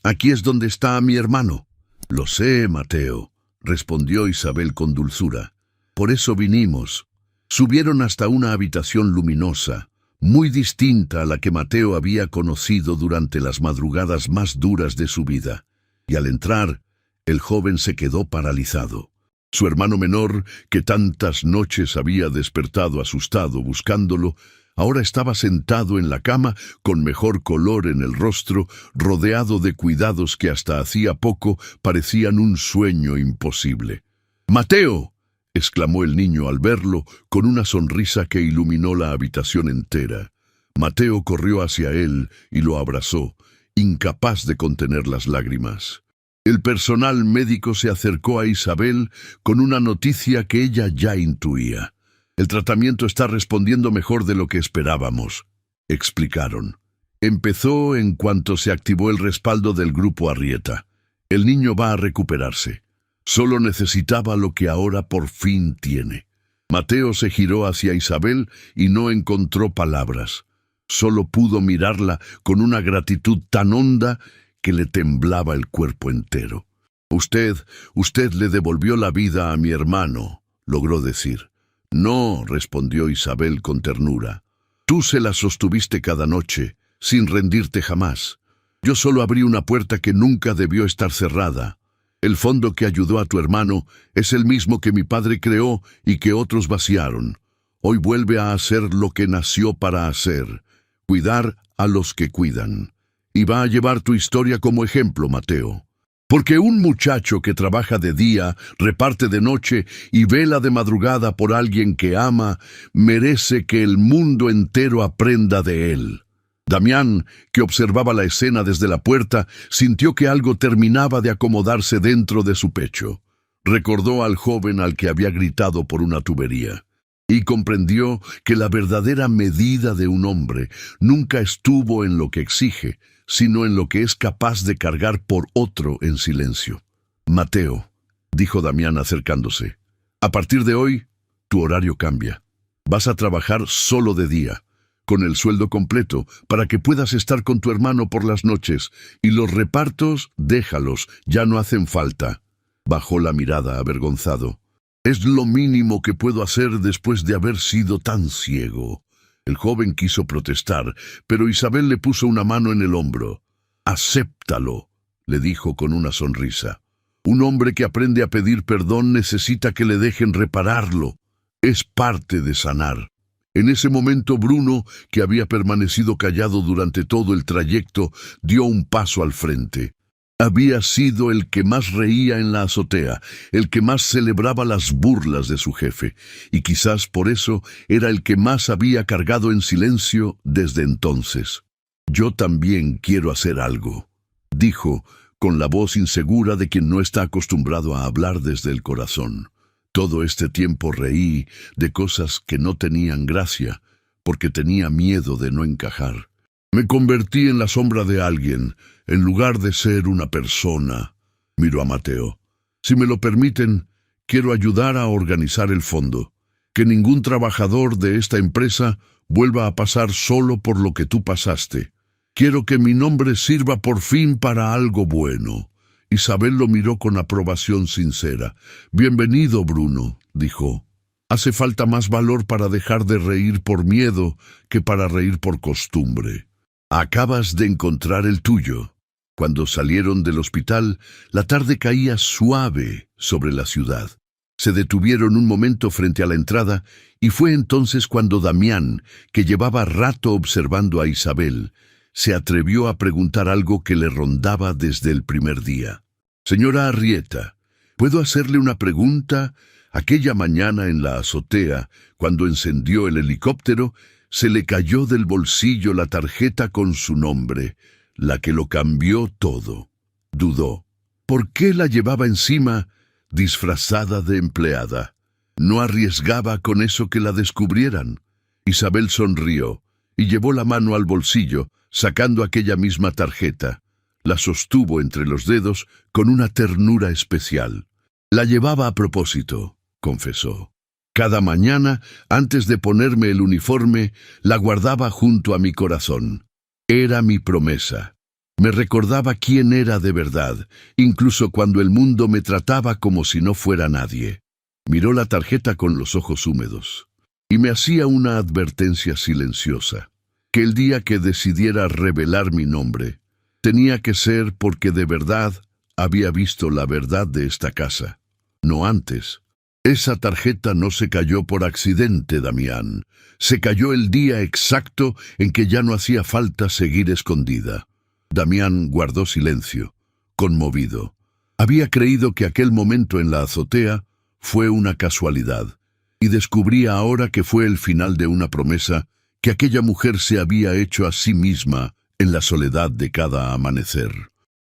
«aquí es donde está mi hermano». «Lo sé, Mateo», respondió Isabel con dulzura. «Por eso vinimos». Subieron hasta una habitación luminosa, muy distinta a la que Mateo había conocido durante las madrugadas más duras de su vida. Y al entrar, el joven se quedó paralizado. Su hermano menor, que tantas noches había despertado asustado buscándolo, ahora estaba sentado en la cama, con mejor color en el rostro, rodeado de cuidados que hasta hacía poco parecían un sueño imposible. «¡Mateo!», exclamó el niño al verlo, con una sonrisa que iluminó la habitación entera. Mateo corrió hacia él y lo abrazó, incapaz de contener las lágrimas. El personal médico se acercó a Isabel con una noticia que ella ya intuía. «El tratamiento está respondiendo mejor de lo que esperábamos», explicaron. «Empezó en cuanto se activó el respaldo del grupo Arrieta. El niño va a recuperarse. Solo necesitaba lo que ahora por fin tiene». Mateo se giró hacia Isabel y no encontró palabras. Solo pudo mirarla con una gratitud tan honda que le temblaba el cuerpo entero. Usted le devolvió la vida a mi hermano, logró decir. No, respondió Isabel con ternura. Tú se la sostuviste cada noche, sin rendirte jamás. Yo solo abrí una puerta que nunca debió estar cerrada. El fondo que ayudó a tu hermano es el mismo que mi padre creó y que otros vaciaron. Hoy vuelve a hacer lo que nació para hacer, cuidar a los que cuidan. Y va a llevar tu historia como ejemplo, Mateo. Porque un muchacho que trabaja de día, reparte de noche y vela de madrugada por alguien que ama, merece que el mundo entero aprenda de él. Damián, que observaba la escena desde la puerta, sintió que algo terminaba de acomodarse dentro de su pecho. Recordó al joven al que había gritado por una tubería y comprendió que la verdadera medida de un hombre nunca estuvo en lo que exige, sino en lo que es capaz de cargar por otro en silencio. Mateo, dijo Damián acercándose, a partir de hoy, tu horario cambia. Vas a trabajar solo de día, con el sueldo completo, para que puedas estar con tu hermano por las noches, y los repartos, déjalos, ya no hacen falta. Bajó la mirada avergonzado. Es lo mínimo que puedo hacer después de haber sido tan ciego. El joven quiso protestar, pero Isabel le puso una mano en el hombro. «Acéptalo», le dijo con una sonrisa. «Un hombre que aprende a pedir perdón necesita que le dejen repararlo. Es parte de sanar». En ese momento Bruno, que había permanecido callado durante todo el trayecto, dio un paso al frente. Había sido el que más reía en la azotea, el que más celebraba las burlas de su jefe, y quizás por eso era el que más había cargado en silencio desde entonces. «Yo también quiero hacer algo», dijo, con la voz insegura de quien no está acostumbrado a hablar desde el corazón. Todo este tiempo reí de cosas que no tenían gracia, porque tenía miedo de no encajar. Me convertí en la sombra de alguien, en lugar de ser una persona. Miró a Mateo. Si me lo permiten, quiero ayudar a organizar el fondo. Que ningún trabajador de esta empresa vuelva a pasar solo por lo que tú pasaste. Quiero que mi nombre sirva por fin para algo bueno. Isabel lo miró con aprobación sincera. «Bienvenido, Bruno», dijo. «Hace falta más valor para dejar de reír por miedo que para reír por costumbre. Acabas de encontrar el tuyo». Cuando salieron del hospital, la tarde caía suave sobre la ciudad. Se detuvieron un momento frente a la entrada y fue entonces cuando Damián, que llevaba rato observando a Isabel, se atrevió a preguntar algo que le rondaba desde el primer día. «Señora Arrieta, ¿puedo hacerle una pregunta? Aquella mañana en la azotea, cuando encendió el helicóptero, se le cayó del bolsillo la tarjeta con su nombre, la que lo cambió todo». Dudó. ¿Por qué la llevaba encima disfrazada de empleada? ¿No arriesgaba con eso que la descubrieran? Isabel sonrió y llevó la mano al bolsillo, sacando aquella misma tarjeta. La sostuvo entre los dedos con una ternura especial. «La llevaba a propósito», confesó. «Cada mañana, antes de ponerme el uniforme, la guardaba junto a mi corazón. Era mi promesa. Me recordaba quién era de verdad, incluso cuando el mundo me trataba como si no fuera nadie». Miró la tarjeta con los ojos húmedos y me hacía una advertencia silenciosa, que el día que decidiera revelar mi nombre, tenía que ser porque de verdad había visto la verdad de esta casa, no antes. Esa tarjeta no se cayó por accidente, Damián. Se cayó el día exacto en que ya no hacía falta seguir escondida. Damián guardó silencio, conmovido. Había creído que aquel momento en la azotea fue una casualidad, y descubría ahora que fue el final de una promesa que aquella mujer se había hecho a sí misma en la soledad de cada amanecer.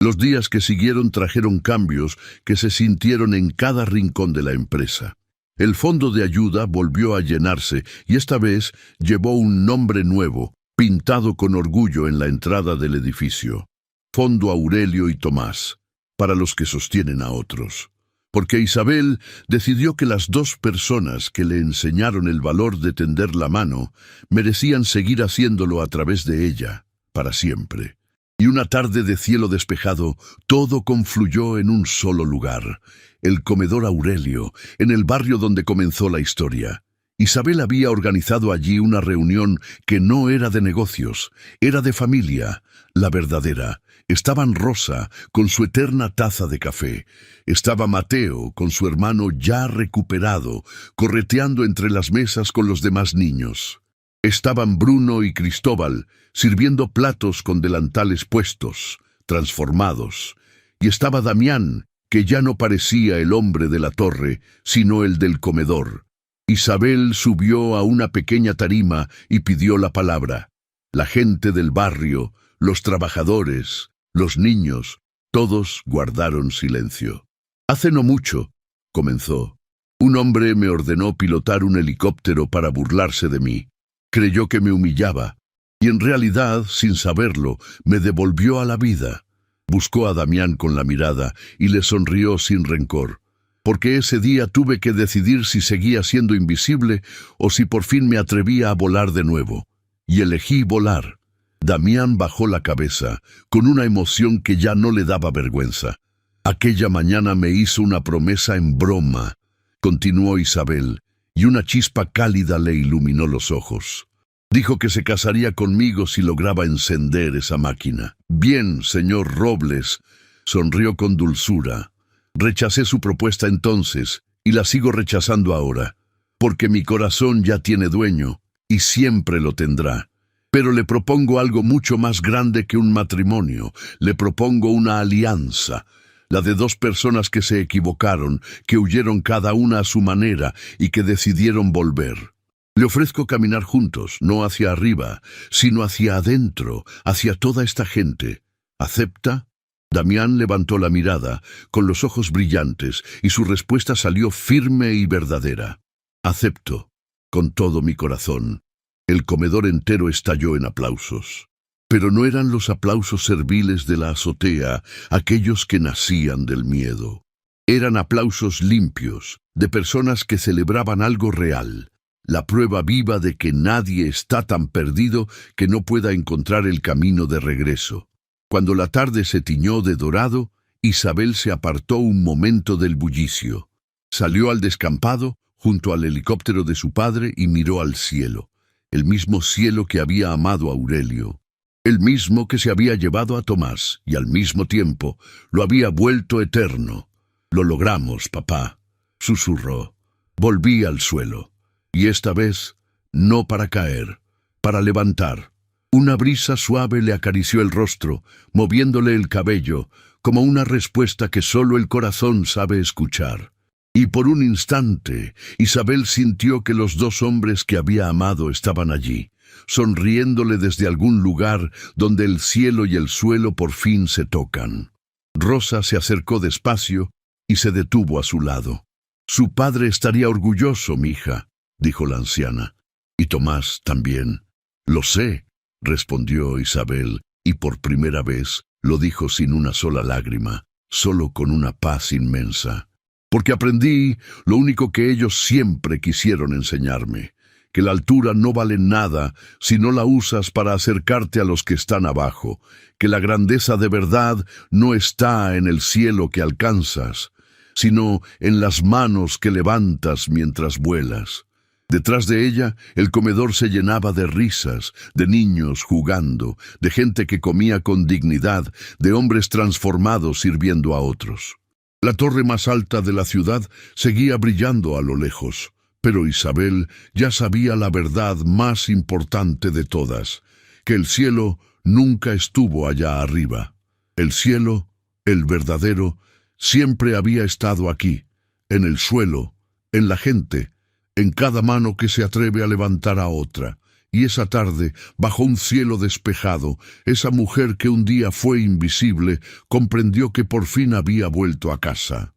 Los días que siguieron trajeron cambios que se sintieron en cada rincón de la empresa. El fondo de ayuda volvió a llenarse y esta vez llevó un nombre nuevo, pintado con orgullo en la entrada del edificio. Fondo Aurelio y Tomás, para los que sostienen a otros. porque Isabel decidió que las dos personas que le enseñaron el valor de tender la mano merecían seguir haciéndolo a través de ella, para siempre. Y una tarde de cielo despejado, todo confluyó en un solo lugar, el comedor Aurelio, en el barrio donde comenzó la historia. Isabel había organizado allí una reunión que no era de negocios, era de familia, la verdadera. Estaban Rosa, con su eterna taza de café. Estaba Mateo, con su hermano ya recuperado, correteando entre las mesas con los demás niños. Estaban Bruno y Cristóbal, sirviendo platos con delantales puestos, transformados. Y estaba Damián, que ya no parecía el hombre de la torre, sino el del comedor. Isabel subió a una pequeña tarima y pidió la palabra. La gente del barrio, los trabajadores, los niños, todos guardaron silencio. Hace no mucho, comenzó, un hombre me ordenó pilotar un helicóptero para burlarse de mí. Creyó que me humillaba, y en realidad, sin saberlo, me devolvió a la vida. Buscó a Damián con la mirada y le sonrió sin rencor, porque ese día tuve que decidir si seguía siendo invisible o si por fin me atrevía a volar de nuevo. Y elegí volar. Damián bajó la cabeza, con una emoción que ya no le daba vergüenza. Aquella mañana me hizo una promesa en broma, continuó Isabel, y una chispa cálida le iluminó los ojos. Dijo que se casaría conmigo si lograba encender esa máquina. Bien, señor Robles, sonrió con dulzura. Rechacé su propuesta entonces, y la sigo rechazando ahora, porque mi corazón ya tiene dueño, y siempre lo tendrá. Pero le propongo algo mucho más grande que un matrimonio. Le propongo una alianza, la de dos personas que se equivocaron, que huyeron cada una a su manera y que decidieron volver. Le ofrezco caminar juntos, no hacia arriba, sino hacia adentro, hacia toda esta gente. ¿Acepta? Damián levantó la mirada, con los ojos brillantes, y su respuesta salió firme y verdadera. Acepto, con todo mi corazón. El comedor entero estalló en aplausos. Pero no eran los aplausos serviles de la azotea, aquellos que nacían del miedo. Eran aplausos limpios, de personas que celebraban algo real, la prueba viva de que nadie está tan perdido que no pueda encontrar el camino de regreso. Cuando la tarde se tiñó de dorado, Isabel se apartó un momento del bullicio. Salió al descampado, junto al helicóptero de su padre, y miró al cielo. El mismo cielo que había amado a Aurelio. El mismo que se había llevado a Tomás, y al mismo tiempo lo había vuelto eterno. «Lo logramos, papá», susurró. Volví al suelo. Y esta vez, no para caer, para levantar. Una brisa suave le acarició el rostro, moviéndole el cabello, como una respuesta que solo el corazón sabe escuchar. Y por un instante, Isabel sintió que los dos hombres que había amado estaban allí, sonriéndole desde algún lugar donde el cielo y el suelo por fin se tocan. Rosa se acercó despacio y se detuvo a su lado. «Su padre estaría orgulloso, mija», dijo la anciana. «Y Tomás también». «Lo sé», respondió Isabel, y por primera vez lo dijo sin una sola lágrima, solo con una paz inmensa. «Porque aprendí lo único que ellos siempre quisieron enseñarme, que la altura no vale nada si no la usas para acercarte a los que están abajo, que la grandeza de verdad no está en el cielo que alcanzas, sino en las manos que levantas mientras vuelas». Detrás de ella, el comedor se llenaba de risas, de niños jugando, de gente que comía con dignidad, de hombres transformados sirviendo a otros. La torre más alta de la ciudad seguía brillando a lo lejos, pero Isabel ya sabía la verdad más importante de todas, que el cielo nunca estuvo allá arriba. El cielo, el verdadero, siempre había estado aquí, en el suelo, en la gente, en cada mano que se atreve a levantar a otra. Y esa tarde, bajo un cielo despejado, esa mujer que un día fue invisible, comprendió que por fin había vuelto a casa.